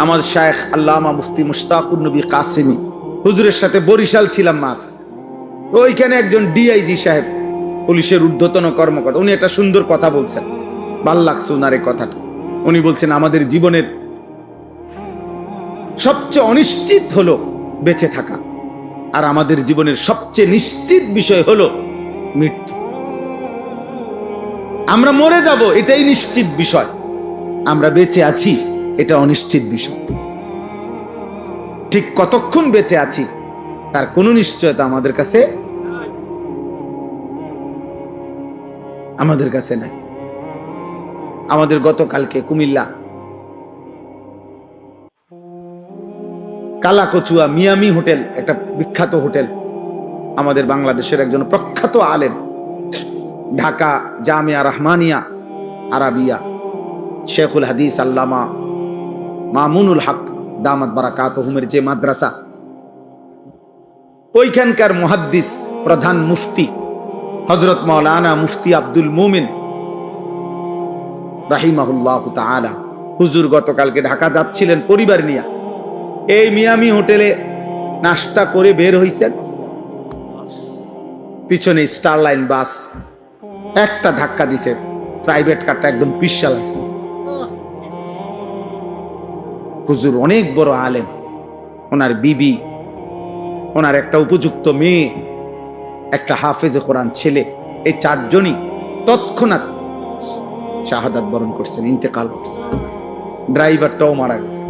A: আমার শায়েখ আল্লামা মুফতি মুশতাকুর নবী কাসেমি হুজুরের সাথে বরিশাল ছিলাম। মাফ, ওইখানে একজন ডিআইজি সাহেব, পুলিশের ঊর্ধ্বতন কর্মকর্তা, উনি একটা সুন্দর কথা বলছেন, ভাল লাগছে ওনার এই কথাটা। উনি বলছেন আমাদের জীবনের সবচেয়ে অনিশ্চিত হলো বেঁচে থাকা, আর আমাদের জীবনের সবচেয়ে নিশ্চিত বিষয় হলো মৃত্যু। আমরা মরে যাব এটাই নিশ্চিত বিষয়, আমরা বেঁচে আছি এটা অনিশ্চিত বিষয়। ঠিক কতক্ষণ বেঁচে আছি তার কোনো নিশ্চয়তা আমাদের কাছে নাই। আমাদের গতকালকে কুমিল্লা কালাকচুয়া মিয়ামি হোটেল, একটা বিখ্যাত হোটেল, আমাদের বাংলাদেশের একজন প্রখ্যাত আলেম, ঢাকা জামিয়া রহমানিয়া আরাবিয়া শেখুল হাদিস আল্লামা মামুনুল হক দামাত বারাকাতুহুমের যে মাদ্রাসা, ওইখানকার মুহাদ্দিস প্রধান মুফতি হযরত মাওলানা মুফতি আব্দুল মুমিন রাহিমাহুল্লাহ তাআলা, হুজুর গতকালকে ঢাকা যাচ্ছিলেন পরিবার নিয়ে, এই মিয়ামি হোটেলে নাস্তা করে বের হইছেন, পিছনে স্টারলাইন বাস একটা ধাক্কা দিছে, প্রাইভেট কারটা একদম পিছাল আছে। হুজুর অনেক বড় আলেম, ওনার বিবি, ওনার একটা উপযুক্ত মেয়ে, একটা হাফেজে কোরআন ছেলে, এই চারজনই তৎক্ষণাৎ শাহাদাত বরণ করছেন, ইন্তেকাল করছেন। ড্রাইভারটাও মারা গেছে।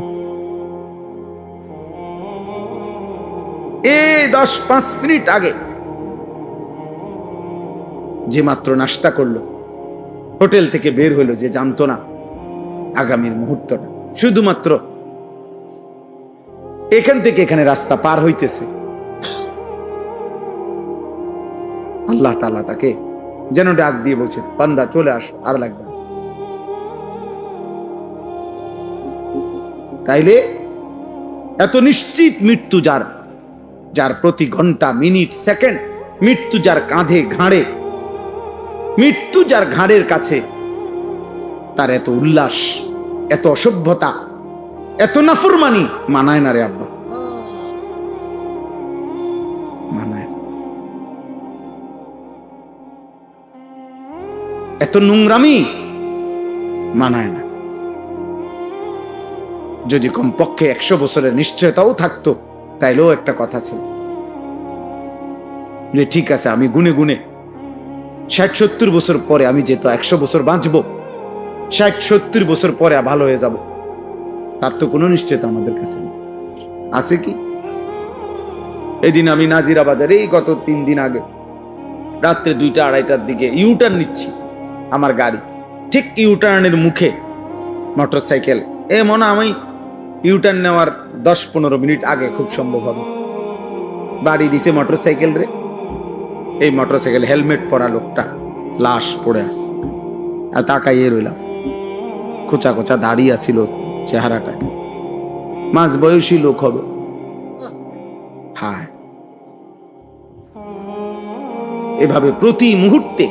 A: এই 10-5 মিনিট আগে যে মাত্র নাস্তা করলো, হোটেল থেকে বের হইলো, যে জানতো না আগামীর মুহূর্তটা শুধুমাত্র এখান থেকে এখানে রাস্তা পার হইতেছে, আল্লাহ তাআলা তাকে যেন ডাক দিয়ে বলছে, বান্দা চলে আস, আর লাগবে না। তাইলে এত নিশ্চিত মৃত্যু যার, যার প্রতি ঘন্টা মিনিট সেকেন্ড মৃত্যু যার কাঁধে ঘাড়ে, মৃত্যু যার ঘাড়ের কাছে, তার এত উল্লাস, এত অসভ্যতা, এত নাফরমানি মানায় না রে আব্বা, মানায়। এত নোংরামি মানায় না। যদি কমপক্ষে 100 বছরের নিশ্চয়তাও থাকতো, তাইলেও একটা কথা ছিল যে ঠিক আছে, আমি গুনে গুনে 60-70 বছর পরে আমি যেহেতু 100 বছর বাঁচবো, 60-70 বছর পরে ভালো হয়ে যাব, তার তো কোনো নিশ্চয়তা আমাদের কাছে আছে কি? এদিন আমি নাজিরা বাজারে গত 3 দিন আগে রাত্রে 2টা-2:30টার দিকে ইউটার্ন নিচ্ছি, আমার গাড়ি ঠিক ইউটার্নের মুখে মোটরসাইকেল, মনে আমি ইউটার্ন নেওয়ার 10-15 মিনিট আগে খুব সম্ভব হবে বাড়ি দিছে মোটরসাইকেল রে। এই মোটরসাইকেল হেলমেট পরা লোকটা লাশ পড়ে আছে, আর তাকাইয়ে রইলাম। খোঁচা খোঁচা দাঁড়িয়ে আছিল চেহারাটা, মাঝ বয়সী লোক হবে। হায়, এভাবে প্রতি মুহূর্তে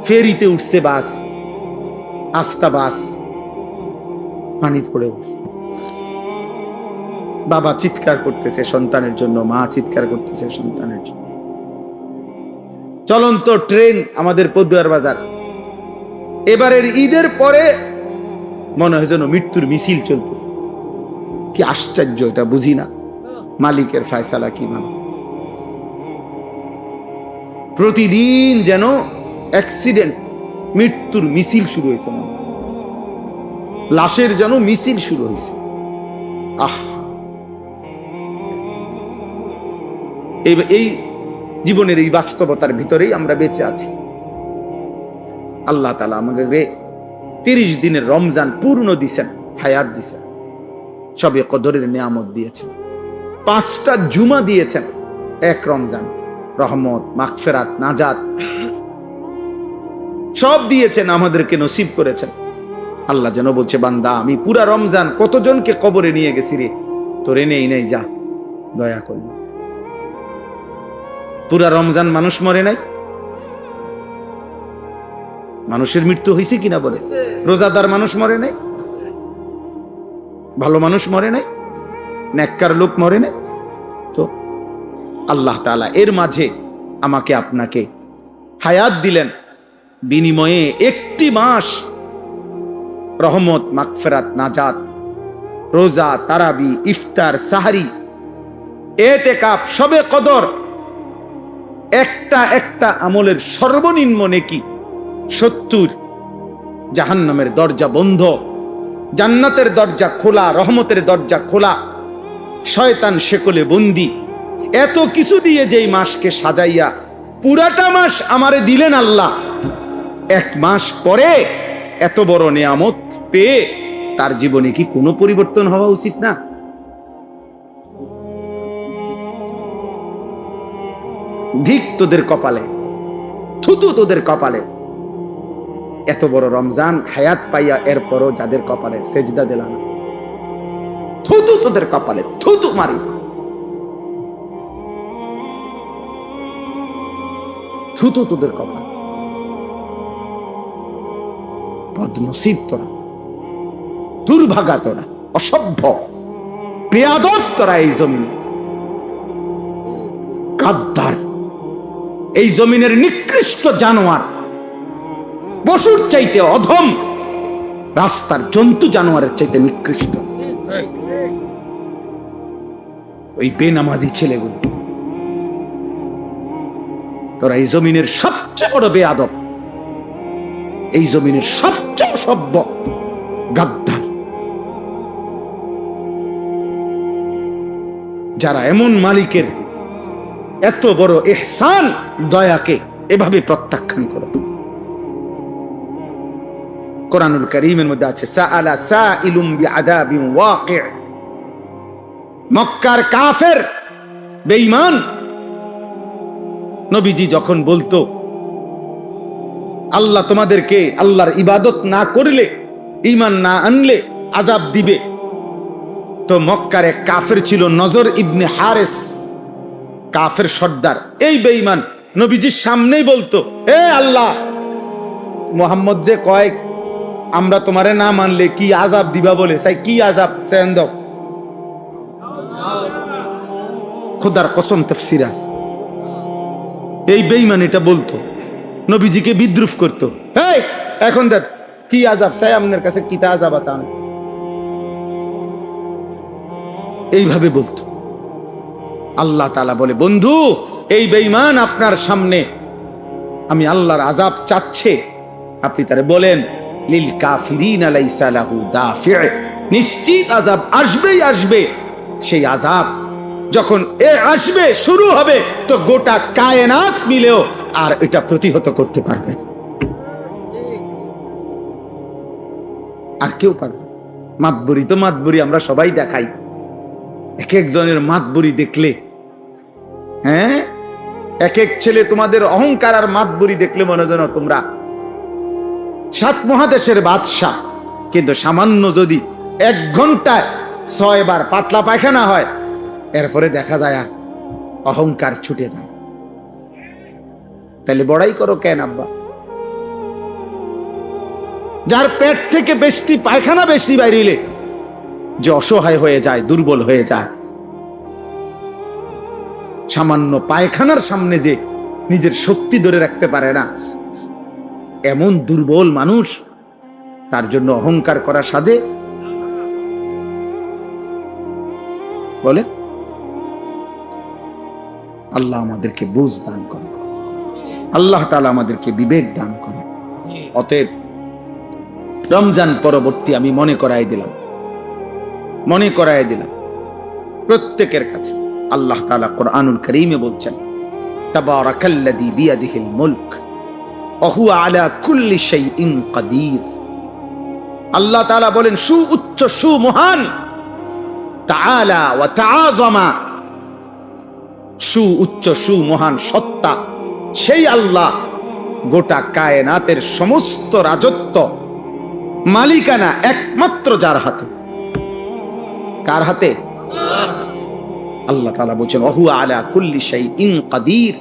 A: ফেরিতে উঠছে বাস, আস্তা বাস পানিতে পড়ে গেছে। বাবা চিৎকার করতেছে সন্তানের জন্য, মা চিৎকার করতেছে সন্তানের জন্য। চলন্ত ট্রেন আমাদের পদুয়ার বাজার, এবারের ঈদের পরে মনে হয় যেন মৃত্যুর মিছিল চলতেছে। কি আশ্চর্য, এটা বুঝি না মালিকের ফয়সালা কিভাবে। প্রতিদিন যেন অ্যাক্সিডেন্ট, মৃত্যুর মিছিল শুরু হয়েছে, লাশের যেন মিছিল শুরু হয়েছে। এই জীবনের এই বাস্তবতার ভিতরেই আমরা বেঁচে আছি। আল্লাহ তাআলা আমাকে 30 দিনের রমজান পূর্ণ দিয়েছেন, হায়াত দিয়েছেন, সবে কদরের নিয়ামত দিয়েছেন, 5টা জুমা দিয়েছেন এক রমজান। রহমত, মাগফিরাত, নাজাত সব দিয়েছেন, আমাদেরকে নসিব করেছেন। আল্লাহ যেন বলছে, বান্দা আমি পুরা রমজান কতজনকে কবরে নিয়ে গেছি রে, তোরে নেই নাই, যা দয়া করল। পুরা রমজান মানুষ মরে নাই? মানুষের মৃত্যু হয়েছে কিনা বলে? রোজাদার মানুষ মরে নাই? ভালো মানুষ মরে নাই? নেককার লোক মরে নাই? তো আল্লাহ তাআলা এর মাঝে আমাকে আপনাকে হায়াত দিলেন, বিনিময়ে একটি মাস রহমত, মাগফিরাত, নাজাত, রোজা, তারাবি, ইফতার, সাহারি, এতেকাফ, শবে কদর, একটা একটা আমলের সর্বনিম্ন নেকি 70। জাহান্নামের দরজা বন্ধ, জান্নাতের দরজা খোলা, রহমতের দরজা খোলা, শয়তান শেকলে বন্দি। এত কিছু দিয়ে যেই মাসকে সাজাইয়া পুরাটা মাস আমারে দিলেন আল্লাহ, এক মাস পরে এত বড় নিয়ামত পেয়ে তার জীবনে কি কোনো পরিবর্তন হওয়া উচিত না? ধিক তোদের কপালে, থুতু তোদের কপালে। এত বড় রমজান হায়াত পাইয়া এরপরও যাদের কপালে সেজদা দিল না, থুতু তোদের কপালে, থুতু মারি, থুতু তোদের কপালে। বদনসিব তোরা, দুর্ভাগা তোরা, অসভ্য বেয়াদব তোরা, এই জমিনে গাদ্দার, এই জমিনের নিকৃষ্ট জানোয়ার, পশুর চাইতে অধম, রাস্তার জন্তু জানোয়ারের চাইতে নিকৃষ্ট ওই বেনামাজি ছেলেগুলো। তোরা এই জমিনের সবচেয়ে বড় বেয়াদব, এই জমিনের সবচেয়ে অসভ্য গাদ্দার, যারা এমন মালিকের এত বড় ইহসান, দয়াকে এভাবে প্রত্যাখ্যান করে। কোরআনুল কারীমের মধ্যে আছে, সাআলা সাইলুম বিআযাবিন ওয়াকি'। মক্কার কাফের, বেঈমান নবীজি যখন বলতো আল্লাহ তোমাদেরকে আল্লাহর ইবাদত না করলে, ঈমান না আনলে আযাব দিবে, তো মক্কার এক কাফের ছিল নজর ইবনে হারেস, কাফের সর্দার। এই বেঈমান নবীজির সামনেই বলতো, এ আল্লাহ, মুহাম্মদ যে কয় আমরা তোমারে না মানলে কি আযাব দিবা বলে, চাই কি আযাব চান দাও। খোদার কসম তাফসীর আছে, এই বেঈমান এটা বলতো, নবীজিকে বিদ্রুপ করতো। এই এখন দেখ কি আযাব চাই, আপনার কাছে কি তা আযাব আছে, এইভাবে বলতো। আল্লাহ তাআলা বলে, বন্ধু এই বেঈমান আপনার সামনে আমি আল্লাহর আযাব চাচ্ছে, আপনি তারে বলেন লিল কাফিরিনা লাইসা লাহু দাফি', নিশ্চিত আযাব আসবেই আসবে। সেই আযাব যখন আসবে, শুরু হবে, তো গোটা কায়নাত মিলেও আর এটা প্রতিহত করতে পারবে না, আর কেউ পারবে। মাতবুরি তো মাতবুরি আমরা সবাই দেখাই, এক একজনের মাতবুরি দেখলে, হ্যাঁ, এক এক ছেলে তোমাদের অহংকার আর মাতবুরি দেখলে মনে যেন তোমরা 7 মহাদেশের বাদশা। কিন্তু সামান্য যদি 1 ঘন্টায় 6 বার পাতলা পায়খানা হয়, এরপরে দেখা যায় আর অহংকার ছুটে যায়। তাহলে বড়াই করো কেন আব্বা? যার পেট থেকে বেশি পায়খানা বেশি বাইরিলে যে অসহায় হয়ে যায়, দুর্বল হয়ে যায়, সামান্য পায়খানার সামনে যে নিজের শক্তি ধরে রাখতে পারে না, এমন দুর্বল মানুষ, তার জন্য অহংকার করা সাজে? বলে আল্লাহ আমাদেরকে বুঝ দান করে, আল্লাহ তাআলা আমাদেরকে বিবেক দান করে। অতএব রমজান পরবর্তী আমি মনে করাই দিলাম প্রত্যেকের কাছে, আল্লাহ তাআলা কোরআনুল কারীমে বলছেন, তাবারাকাল্লাযী বিয়াদিহিল মুলক ওয়া হুয়া আলা কুল্লি শাইইন কাদির। আল্লাহ তাআলা বলেন, সুউচ্চ, সুমহান, তাআলা ওয়া তাআযামা, উচ্চ মহান সত্তা, সেই আল্লাহ গোটা কায়নাতের সমস্ত রাজত্ব মালিকানা একমাত্র যার হাতে। কার হাতে? আল্লাহ তাআলা বলেছেন ওয়া আলা কুল্লি শাইইন কাদির।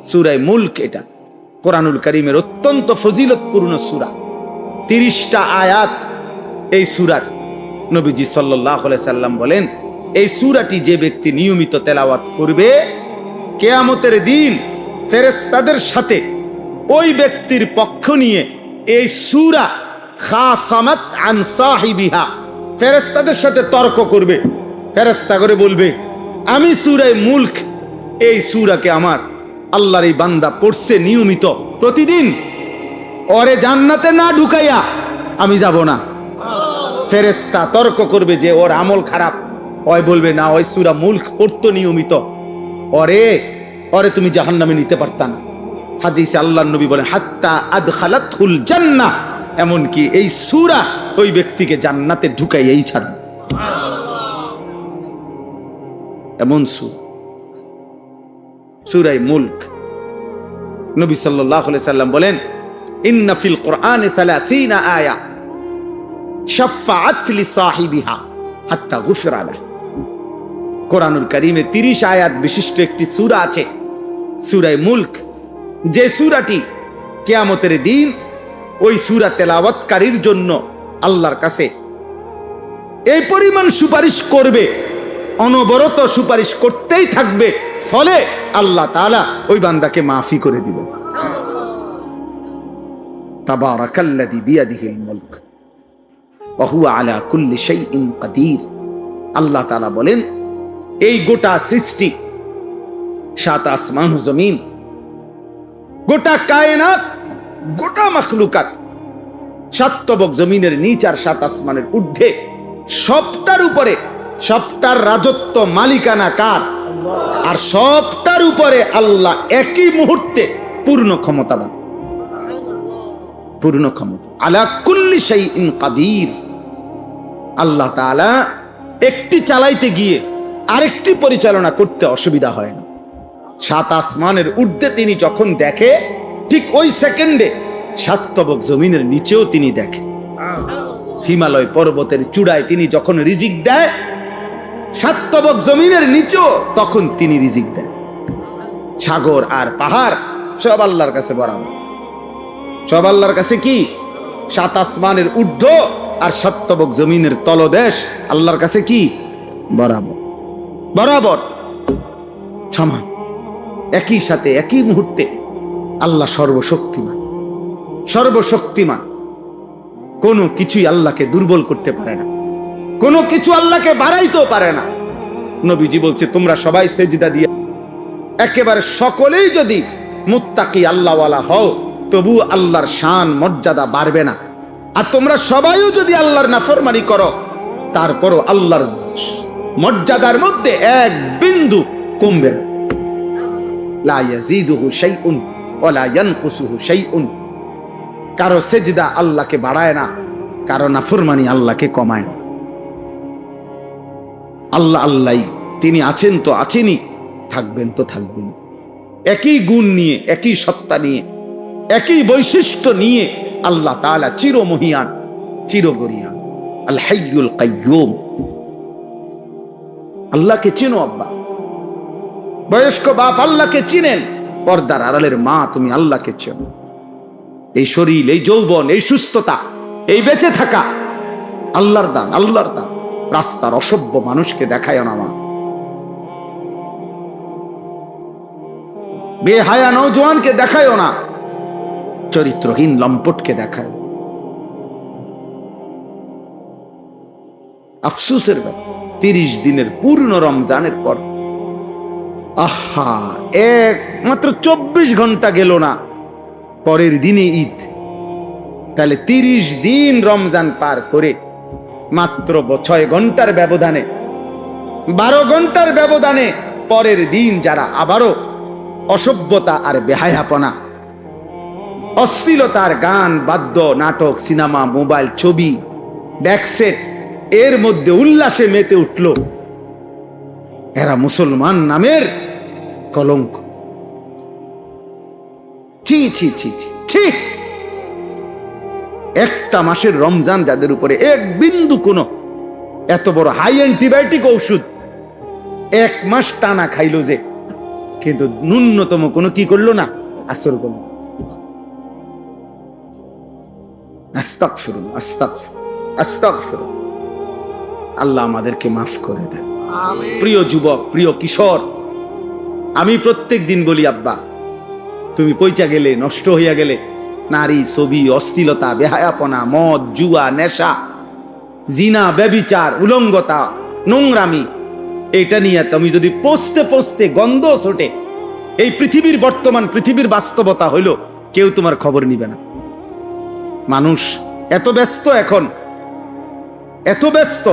A: সূরা মুলক, এটা কোরআনুল কারীমের অত্যন্ত ফজিলতপূর্ণ সূরা। 30টা আয়াত এই সূরার। নবীজি সাল্লাল্লাহু আলাইহি সাল্লাম বলেন, এই সূরাটি যে ব্যক্তি নিয়মিত তেলাওয়াত করবে, কিয়ামতের দিন ফেরেশতাদের সাথে ওই ব্যক্তির পক্ষ নিয়ে এই সূরা খাসামাত আন সাহিবিহা, ফেরেশতাদের সাথে তর্ক করবে। ফেরেশতা করে বলবে, আমি সূরা মুলক, এই সূরাকে আমার আল্লাহর এই বান্দা পড়ছে নিয়মিত প্রতিদিন, ওরে জান্নাতে না ঢুকাইয়া আমি যাব না। ফেরেশতা তর্ক করবে যে ওর আমল খারাপ, ওই বলবে না, ওই সূরা মুলক পড়তো নিয়মিত, ওরে তুমি জাহান্নামে নিতে পারতা না। হাদিসে আল্লাহর নবী বলেন হাত্তা আদখালাতুল জান্নাহ, এমনকি এই সূরা ওই ব্যক্তিকে জান্নাতে ঢুকাইয়াই ছাড়বে। এমন সূরা মুলক। নবী সাল্লাল্লাহু আলাইহি সাল্লাম বলেন ইন্না ফিল কুরআনি 30 আয়া শাফাআত লিসাহিবিহা হাত্তা গুফিরা লাহ। কোরআনুল কারীমে 30 আয়াত বিশিষ্ট একটি সূরা আছে, সূরা মুলক, যে সূরাটি কিয়ামতের দিন ওই সূরা তেলাওয়াতকারীর জন্য আল্লাহর কাছে এই পরিমাণ সুপারিশ করবে, অনবরত সুপারিশ করতেই থাকবে, ফলে আল্লাহ তাআলা ওই বান্দাকে মাফি করে দিবেন। তাবারাকাল্লাযী বিয়াদিহিল মুলক ওয়া হুয়া আলা কুল্লি শাইইন কাদির। আল্লাহ তাআলা বলেন, এই গোটা সৃষ্টি, 7 আসমান ও জমিন, গোটা কায়নাত, গোটা মাখলুকাত, 7 তবক জমিনের নিচ আর 7 আসমানের ঊর্ধ্বে, সবটার উপরে, সবটার রাজত্ব মালিকানা কার? আর সবটার উপরে আল্লাহ একই মুহূর্তে পূর্ণ ক্ষমতাবান, পূর্ণ ক্ষমতা। আলা কুল্লি শাইইন কাদির। আল্লাহ তাআলা একটি চালাইতে গিয়ে আরেকটি পরিচালনা করতে অসুবিধা হয় না। 7 আসমানের ঊর্ধ্বে তিনি যখন দেখে, ঠিক ওই সেকেন্ডে 7 তবক জমিনের নিচেও তিনি দেখে। হিমালয় পর্বতের চূড়ায় তিনি যখন রিজিক দেয়, 7 তবক জমিনের নিচেও তখন তিনি রিজিক দেন। সাগর আর পাহাড় সব আল্লাহর কাছে বরাবর, সব আল্লাহর কাছে কি? 7 আসমানের ঊর্ধ্ব আর 7 তবক জমিনের তলদেশ আল্লাহর কাছে কি? বরাবর, বরাবর সমান। একই সাথে একই মুহূর্তে আল্লাহ সর্বশক্তিমান, সর্বশক্তিমান। কোনো কিছুই আল্লাহকে দুর্বল করতে পারে না, কোনো কিছু আল্লাহকে বাড়াইতেও পারে না। নবীজি বলছে, তোমরা সবাই সেজদা দিয়ে, একেবারে সকলেই যদি মুত্তাকি আল্লাহওয়ালা হও, তবু আল্লাহর শান মর্যাদা বাড়বে না। আর তোমরা সবাইও যদি আল্লাহর নাফরমানি করো, তারপরও আল্লাহর মর্যাদার মধ্যে এক বিন্দু কমবে না। লা ইয়াজিদুহু শাইউন ওয়া লা ইয়ানকুসুহু শাইউন। কারো সেজদা আল্লাহকে বাড়ায় না, কারো নাফরমানি আল্লাহকে কমায় না। আল্লাহ আল্লাহই, তিনি আছেন তো আছেনই, থাকবেন তো থাকবেন। একই গুণ নিয়ে, একই সত্তা নিয়ে, একই বৈশিষ্ট্য নিয়ে আল্লাহ তাআলা চিরমহিয়ান, চিরগরিয়ান, আল হাইয়ুল কাইয়্যুম। আল্লাহকে চিনো আব্বা, বয়স্ক বাপ আল্লাহকে চিনেন, পর্দার আড়ালের মা তুমি আল্লাহকে চেনো। এই শরীর, এই যৌবন, এই সুস্থতা, এই বেঁচে থাকা আল্লাহর দান, আল্লাহর দান। রাস্তার অসভ্য মানুষকে দেখায় না মা, বেহায়া নওজোয়ানকে দেখায় না, চরিত্রহীন লম্পটকে দেখায়। আফসোসের ব্যাপার, 30 দিনের পূর্ণ রমজানের পর, আহা, মাত্র 24 ঘন্টা গেল না, পরের দিনে ঈদ। তাহলে 30 দিন রমজান পার করে মাত্র 6 ঘন্টার ব্যবধানে, 12 ঘন্টার ব্যবধানে পরের দিন যারা আবারও অসভ্যতা আর বেহায়াপনা, অশ্লীলতার গান, বাদ্য, নাটক, সিনেমা, মোবাইল, ছবি, ব্যাকসেট, এর মধ্যে উল্লাসে মেতে উঠল, এরা মুসলমান নামের কলঙ্ক। ছি ছি ছি ছি ছি। একটা মাসের রমজান যাদের উপরে এক বিন্দু কোনো এত বড় হাই অ্যান্টিবায়োটিক ঔষধ 1 মাস টানা খাইলো যে, কিন্তু ন্যূনতম কোনো কি করলো না, আসর করলো। আস্তাগফিরুল্লাহ, আস্তাগফিরুল্লাহ, আস্তাগফিরুল্লাহ। আল্লাহ আমাদেরকে মাফ করে দেন। প্রিয় যুবক, প্রিয় কিশোর, আমি প্রত্যেক দিন বলি, আব্বা তুমি পয়চা গেলে, নষ্ট হইয়া গেলে, নারী, ছবি, অশ্লীলতা, বেহায়াপনা, মদ, জুয়া, নেশা, জিনা, ব্যভিচার, উলঙ্গতা, নোংরামি, এটা নিয়ে তুমি যদি পৌঁছতে পৌঁছতে গন্ধ ছোটে, এই পৃথিবীর বর্তমান পৃথিবীর বাস্তবতা হইল কেউ তোমার খবর নিবে না। মানুষ এত ব্যস্ত, এখন এত ব্যস্ত,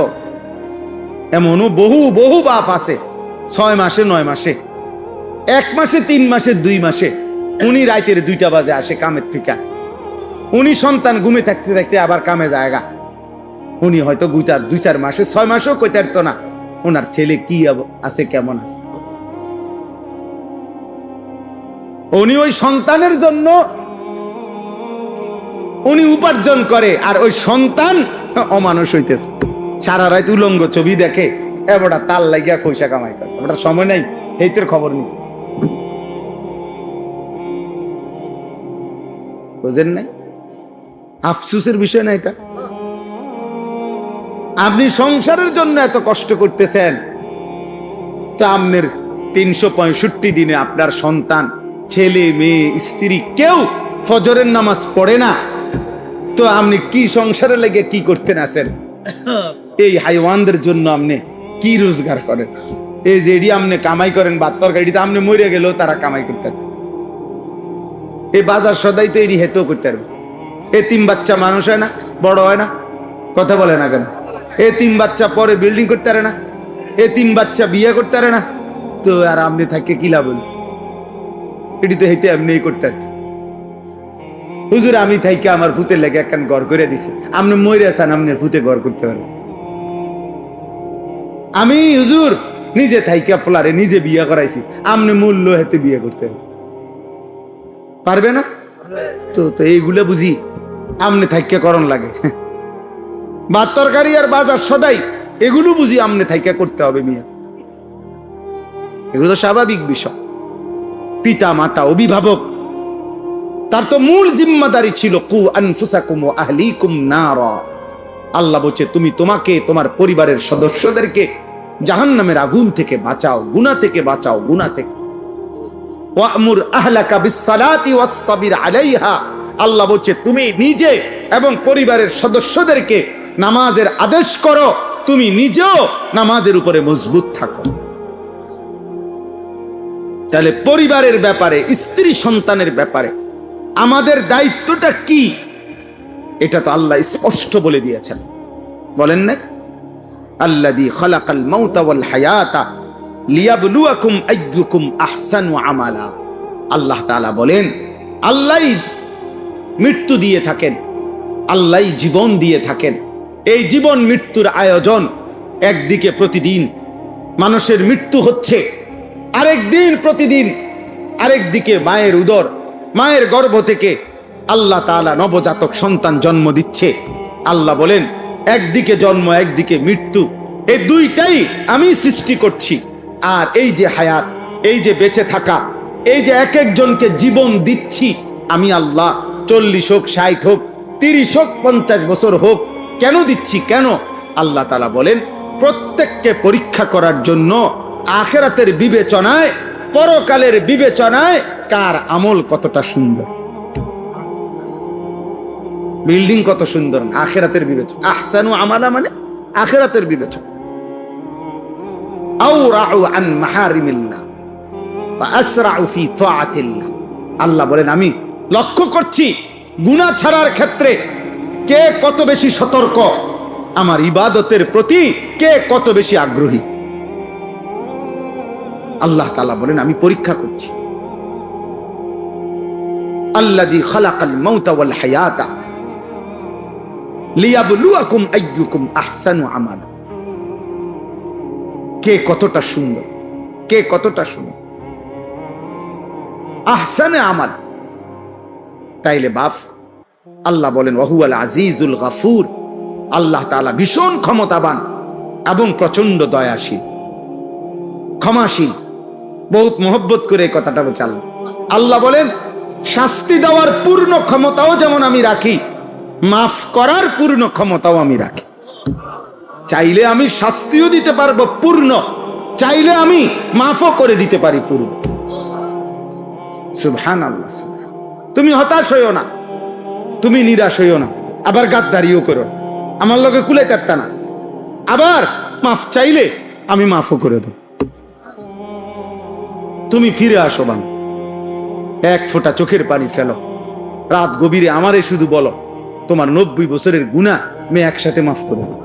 A: এমনও বহু বহু বাপ আছে 6 মাসে 9 মাসে, 1 মাসে 3 মাসে 2 মাসে, উনি রাতের 2টা বাজে আসে কামের থেকে, উনি সন্তান ঘুমে থাকতে থাকতে আবার কামে জায়গা, উনি হয়তো 2-4 মাসে 6 মাসেও কইতে পারতো না ওনার ছেলে কি আছে, কেমন আছে। উনি ওই সন্তানের জন্য উনি উপার্জন করে, আর ওই সন্তান অমানুষ হইতেছে, সারা রাত উলঙ্গ ছবি দেখে, এবারটা তাল লাগিয়া পয়সা কামাই করে, এবারটা সময় নাই এইতের খবর নিতে। বুঝেন নাই? আফসোসের বিষয় না এটা। আপনি সংসারের জন্য এত কষ্ট করতেছেন, তো আপনার 365 দিনে আপনার সন্তান, ছেলে, মেয়ে, স্ত্রী কেউ ফজরের নামাজ পড়ে না, তো আপনি কি সংসারে লেগে কি করতেন আছেন? এই হাইওয়ানদের জন্য আপনি কি রোজগার করেন? এই যে এডি আপনি কামাই করেন, ভাত তরকারিতে আপনি মরে গেলেও তারা কামাই করতে পারত। এই বাজার সদাই তো এডি হেতেও করতে পারবে। এতিম বাচ্চা মানুষ হয় না, বড় হয় না, কথা বলে না কেন? এতিম বাচ্চা পরে বিল্ডিং করতে পারে না, এতিম বাচ্চা বিয়ে করতে পারে না, তো আর আপনি থাকে কি লাভ হলো? এটি তো হেঁটে এমনি করতে পারত। হুজুর আমি থাইকে আমার ভূতের লেগে একখান ঘর করে দিছি, আপনি মরে আছেন, আপনার ভূতে ঘর করতে পারেন। আমি হুজুর নিজে থাইকা ফলারে নিজে বিয়ে করাইছি, আপনি মূল্য হেতে বিয়ে করতে পারবে না? তো তো এইগুলো বুঝি আমনে থাইকা করণ লাগে। ভাত তরকারি আর বাজার সদাই এগুলো বুঝি আমনে থাইকা করতে হবে মিয়া, এগুলো তো স্বাভাবিক বিষয়। পিতা মাতা, অভিভাবক, তার তো মূল জিম্মাদারি ছিল কু আনফুসাকুম ওয়া আহলিকুম নারা। আল্লাহ বলছে তুমি তোমাকে, তোমার পরিবারের সদস্যদেরকে জাহান্নামের আগুন থেকে বাঁচাও, গুনাহ থেকে বাঁচাও, গুনাহ থেকে। ওয়া'মুর আহলাকা বিস-সালাতি ওয়াসতাবির আলাইহা। আল্লাহ বলছে তুমি নিজে এবং পরিবারের সদস্যদেরকে নামাজের আদেশ করো, তুমি নিজেও নামাজের উপরে মজবুত থাকো। তাহলে পরিবারের ব্যাপারে, স্ত্রী সন্তানের ব্যাপারে আমাদের দায়িত্বটা কি, এটা তো আল্লাহ স্পষ্ট বলে দিয়েছেন। বলেন না, আল্লাযী খালাকাল মাউতা ওয়াল হায়াতা লিয়াবলুয়াকুম আইয়ুকুম আহসানু আমালা। আল্লাহ তাআলা বলেন, আল্লাহই মৃত্যু দিয়ে থাকেন, আল্লাহই জীবন দিয়ে থাকেন। এই জীবন মৃত্যুর আয়োজন, একদিকে প্রতিদিন মানুষের মৃত্যু হচ্ছে, আরেকদিন প্রতিদিন আরেকদিকে মায়ের উদর, মায়ের গর্ভ থেকে আল্লাহ তাআলা নবজাতক সন্তান জন্ম দিচ্ছে। আল্লাহ বলেন একদিকে জন্ম, একদিকে মৃত্যু, এই দুইটাই আমি সৃষ্টি করছি। আর এই যে হায়াত, এই যে বেঁচে থাকা, এই যে এক একজনকে জীবন দিচ্ছি আমি আল্লাহ, 40 হোক, 60 হোক, 30 হোক, 50 বছর হোক, কেন দিচ্ছি? কেন? আল্লাহ তাআলা বলেন প্রত্যেককে পরীক্ষা করার জন্য, আখিরাতের বিবেচনায়, পরকালের বিবেচনায় কার আমল কতটা সুন্দর, বিল্ডিং কত সুন্দর, আখিরাতের বিবেচনা। আহসানু আমালা মানে আখিরাতের বিবেচনা। আওরাউ আন মাহারিমিল্লাহ ওয়া আসরাউ ফি তাআতিল্লাহ। আল্লাহ বলেন আমি লক্ষ্য করছি গুনাহ ছাড়ার ক্ষেত্রে কে কত বেশি সতর্ক, আমার ইবাদতের প্রতি কে কত বেশি আগ্রহী। আল্লাহ তাআলা বলেন আমি পরীক্ষা করছি। আল্লাযী খালাকাল মাউতা ওয়াল হায়াতা লিয়াবলুয়াকুম আইয়ুকুম আহসানু আমালা। কে কতটা সুন্দর, কে কতটা সুন্দর। আহসানে আমাল। তাইলে বাপ, আল্লাহ বলেন ওয়াহুয়াল আজিজুল গাফুর, আল্লাহ তাআলা ভীষণ ক্ষমতাবান এবং প্রচন্ড দয়াশীল, ক্ষমাশীল। বহুত মোহব্বত করে এই কথাটা বলছেন। আল্লাহ বলেন শাস্তি দেওয়ার পূর্ণ ক্ষমতাও যেমন আমি রাখি, মাফ করার পূর্ণ ক্ষমতাও আমি রাখি। চাইলে আমি শাস্তিও দিতে পারবো পূর্ণ, চাইলে আমি মাফও করে দিতে পারি পূর্ণ। সুবহানাল্লাহ। তুমি হতাশ হইও না, তুমি নিরাশ হইও না, আবার গাদ্দারিও করো না, আমার লগে কুলাই তারতা না। আবার মাফ চাইলে আমি মাফও করে দেব। তুমি ফিরে আসো বান, এক ফোঁটা চোখের পানি ফেলো, রাত গভীরে আমারে শুধু বলো তোমার 90 বছরের গুনাহ আমি একসাথে মাফ করে দেব।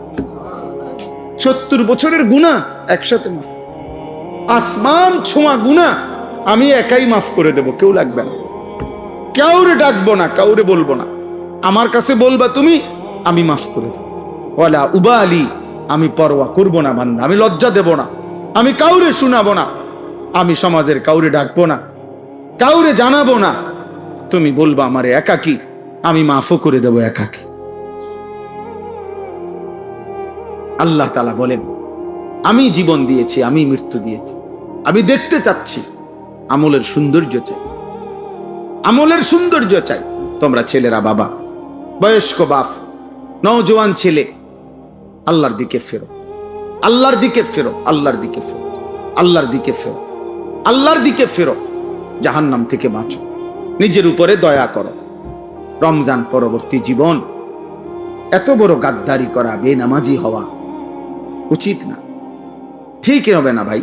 A: 70 বছরের গুনাহ একসাথে মাফ, আসমান ছোঁয়া গুনাহ আমি একাই মাফ করে দেব, কেউ লাগবে না, কাউরে ডাকবো না, কাউরে বলবো না, আমার কাছে বলবা তুমি, আমি মাফ করে দেব। ওয়ালা উবালি, আমি পরোয়া করবো না বান্দা, আমি লজ্জা দেব না, আমি কাউরে শোনাবো না, আমি সমাজের কাউরে ডাকবো না, কাউরে জানাবো না। তুমি বলবা আমারে একাকী, আমি মাফও করে দেব একাকী। আল্লাহ তাআলা বলেন আমি জীবন দিয়েছি, আমি মৃত্যু দিয়েছি, আমি দেখতে চাচ্ছি, আমলের সৌন্দর্য চাই, আমলের সৌন্দর্য চাই। তোমরা ছেলেরা, বাবা, বয়স্ক বাপ, নওজোয়ান ছেলে, আল্লাহর দিকে ফেরো, আল্লাহর দিকে ফেরো, আল্লাহর দিকে ফেরো, আল্লাহর দিকে ফেরো, আল্লাহর দিকে ফেরো। জাহান্নাম থেকে বাঁচো, নিজের উপরে দয়া করো। রমজান পরবর্তী জীবন এত বড় গাদ্দারি করা, বেনামাজি হওয়া উচিত না, ঠিক হবে না ভাই।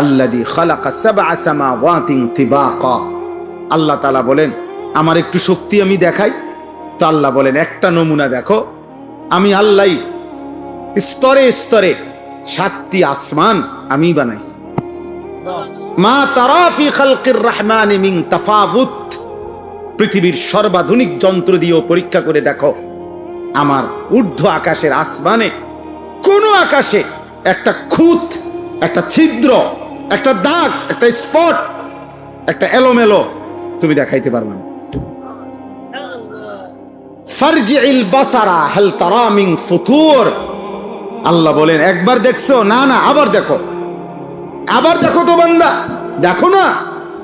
A: আল্লাযী খালাকা সাবআ সামাওয়াতিন তিবাকা, আল্লাহ তাআলা বলেন আমার একটু শক্তি আমি দেখাই। তো আল্লাহ বলেন একটা নমুনা দেখো, আমি আল্লাহ স্তরে স্তরে 7টি আসমান আমি বানাইছি। মা তারা ফি খালকির রহমানি মিন তাফাউত, পৃথিবীর সর্বাধুনিক যন্ত্র দিয়েও পরীক্ষা করে দেখো, আমার ঊর্ধ্ব আকাশের আসমানে কোন আকাশে একটা খুঁত, একটা ছিদ্র, একটা দাগ, একটা স্পট, একটা এলোমেলো তুমি দেখাইতে পারবে না। ফারজিল বাসারা হাল তারা মিন ফুতুর, আল্লাহ বলেন একবার দেখছো না, না আবার দেখো, আবার দেখো তো বান্দা, দেখো না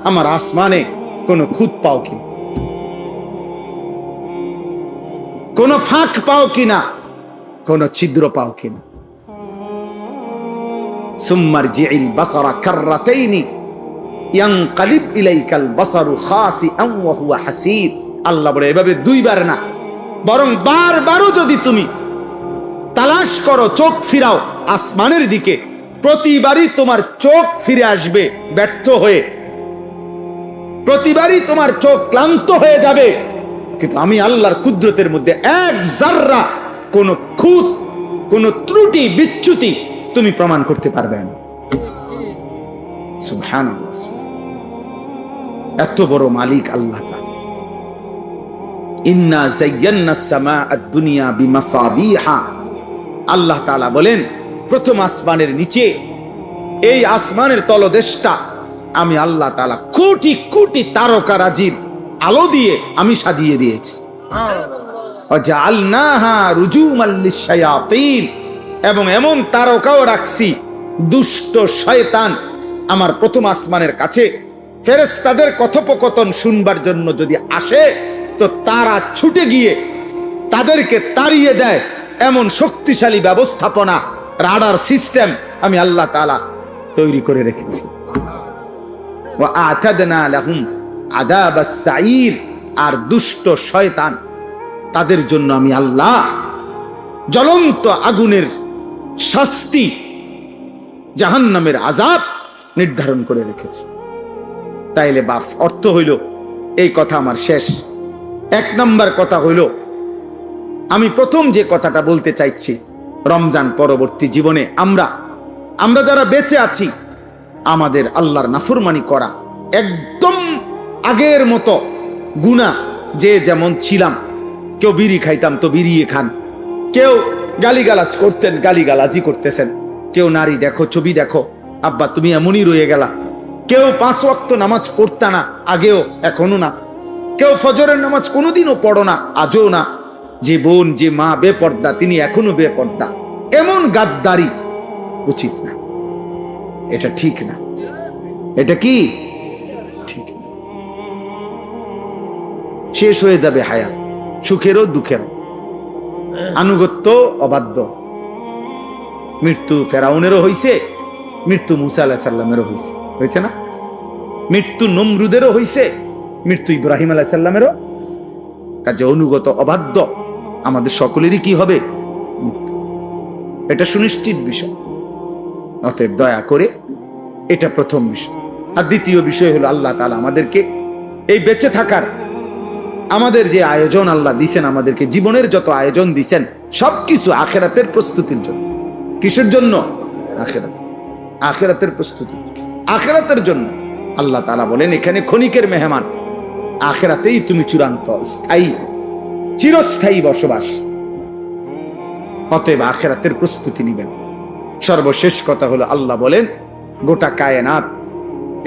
A: আমার আসমানে কোন খুঁত পাও কি, কোন ফাঁক পাও কিনা, কোন ছিদ্র পাও কিনা। সুম্মারজিল বাসারা কাররাতাইনি ইয়ানকালিব ইলাইকাল বাসারু খাসিআন ওয়া হুয়া হাসীর, আল্লাহ বলে এভাবে দুইবার না, বরং বারবারও যদি তুমি তালাশ করো, চোখ ফিরাও আসমানের দিকে, প্রতিবারই তোমার চোখ ফিরে আসবে ব্যর্থ হয়ে, প্রতিবারই তোমার চোখ ক্লান্ত হয়ে যাবে, কিন্তু আমি আল্লাহর কুদরতের মধ্যে এক জাররা কোন খুঁত, কোন ত্রুটি বিচ্যুতি তুমি প্রমাণ করতে পারবে না। সুবহানাল্লাহ, এত বড় মালিক আল্লাহ তাআলা। ইন্না যায়্যানাস সামাআদ দুনিয়া বিমাসাবিহা, আল্লাহ তাআলা বলেন প্রথম আসমানের নিচে, এই আসমানের তলদেশটা আমি আল্লাহ তাআলা কোটি কোটি তারকারাজির আলো দিয়ে আমি সাজিয়ে দিয়েছি। ওয়াজআলনাহা রুজুমান লিশ-শায়াতিন, এবং এমন তারকাও রাখছি দুষ্ট শয়তান আমার প্রথম আসমানের কাছে ফেরেশতাদের কথোপকথন শুনবার জন্য যদি আসে, তো তারা ছুটে গিয়ে তাদেরকে তাড়িয়ে দেয়, এমন শক্তিশালী ব্যবস্থাপনা, রাডার সিস্টেম আমি আল্লাহ তাআলা তৈরি করে রেখেছি। ওয়া আ'তাদনা লাহুম আযাবাস সাঈর, আর দুষ্ট শয়তান তাদের জন্য আমি আল্লাহ জ্বলন্ত আগুনের শাস্তি, জাহান্নামের আযাব নির্ধারণ করে রেখেছি। তাইলে বাপ, অর্থ হইল এই কথা আমার শেষ। 1 নম্বর কথা হইল, আমি প্রথম যে কথাটা বলতে চাইছি, রমজান পরবর্তী জীবনে আমরা যারা বেঁচে আছি, আমাদের আল্লাহর নাফরমানি করা একদম আগের মতো গুনাহ, যে যেমন ছিলাম, কেউ বিড়ি খাইতাম তো বিড়ি খান, কেউ গালিগালাজ করতেন গালিগালাজি করতেছেন, কেউ নারী দেখো, ছবি দেখো, আব্বা তুমি এমনই রয়ে গেলা, কেউ 5 ওয়াক্ত নামাজ পড়তা না, আগেও এখনো না। কেউ ফজরের নামাজ কোনোদিনও পড়ো না, আজও না। যে বোন যে মা বেপর্দা, তিনি এখনো বেপর্দা। এমন গাদ্দারি উচিত না, এটা ঠিক না। এটা কি ঠিক না? শেষ হয়ে যাবে হায়াত, সুখেরও দুঃখেরও। আনুগত্য অবাধ্য। মৃত্যু ফেরাউনেরও হইছে, মৃত্যু মুসা আলাইহিস সালামেরও হইছে, হয়েছে না? মৃত্যু নমরুদেরও হইছে, মৃত্যু ইব্রাহিম আলাইহিস সালামেরও। কাজে অনুগত অবাধ্য আমাদের সকলেরই কি হবে? মৃত্যু। এটা সুনিশ্চিত বিষয়। অতএব দয়া করে এটা প্রথম বিষয়। আর দ্বিতীয় বিষয় হলো, আল্লাহ তাআলা আমাদেরকে এই বেঁচে থাকার আমাদের যে আয়োজন আল্লাহ দিছেন, আমাদেরকে জীবনের যত আয়োজন দিছেন সবকিছু আখিরাতের প্রস্তুতির জন্য। কিসের জন্য? আখিরাত, আখিরাতের প্রস্তুতি, আখিরাতের জন্য। আল্লাহ তাআলা বলেন এখানে ক্ষণিকের মেহমান, আখিরাতেই তুমি চূড়ান্ত স্থায়ী চিরস্থায়ী বসবাস। অতএব আখিরাতের প্রস্তুতি নিবেন। সর্বশেষ কথা হলো, আল্লাহ বলেন গোটা কায়নাত,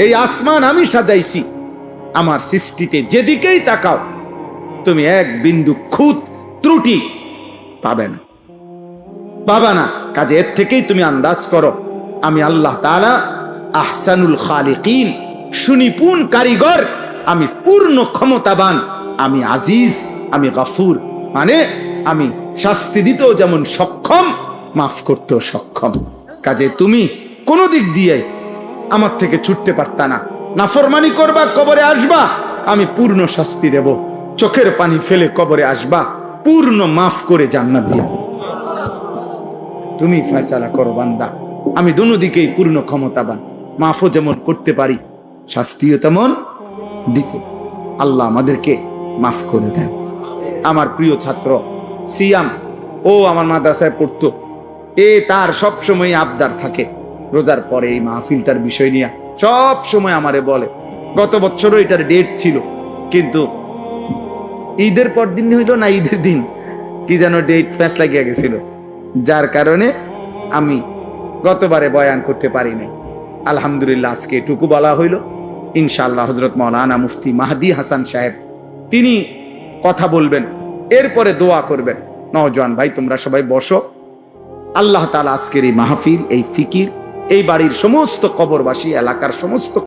A: এই আসমান আমি সাজাইছি, আমার সৃষ্টিতে যেদিকেই তাকাও তুমি এক বিন্দু খুঁত ত্রুটি পাবে না, পাবা না। কাজে এর থেকেই তুমি আন্দাজ করো আমি আল্লাহ তাআলা আহসানুল খালিকিন, সুনিপুণ কারিগর, আমি পূর্ণ ক্ষমতাবান, আমি আজিজ, আমি গফুর, মানে আমি শাস্তি দিতেও যেমন সক্ষম, মাফ করতেও সক্ষম। কাজে তুমি কোনো দিক দিয়ে আমার থেকে ছুটতে পারতা না। নাফরমানি করবা, কবরে আসবা, আমি পূর্ণ শাস্তি দেব। চোখের পানি ফেলে কবরে আসবা, পূর্ণ মাফ করে জান্নাত দিয়ে দেব। তুমি ফয়সালা করো বান্দা, আমি দুনো দিকেই পূর্ণ ক্ষমতাবান, মাফও যেমন করতে পারি, শাস্তিও তেমন দিতে। আল্লাহ আমাদেরকে মাফ করে দেন। আমার প্রিয় ছাত্র সিয়াম, ও আমার মাদ্রাসায় পড়তো, তার সব সময় আবদার থাকে রোজার পরে এই মাহফিলটার বিষয় নিয়ে সব সময় আমারে বলে। গত বছরও এটার ডেট ছিল, কিন্তু ঈদের পর দিন হইল না, ঈদের দিন কি যেন ডেট ফ্যাস লাগিয়ে গেছিল, যার কারণে আমি গতবারে বয়ান করতে পারি নাই। আলহামদুলিল্লাহ আজকে এটুকু বলা হইল। ইনশাআল্লাহ হযরত মাওলানা মুফতি মাহদি হাসান সাহেব তিনি কথা বলবেন, এরপরে দোয়া করবেন। নওজোয়ান ভাই তোমরা সবাই বসো। আল্লাহ তাআলা আজকের এই মাহফিল, এই ফিকির, এই বাড়ির সমস্ত কবরবাসী, এলাকার সমস্ত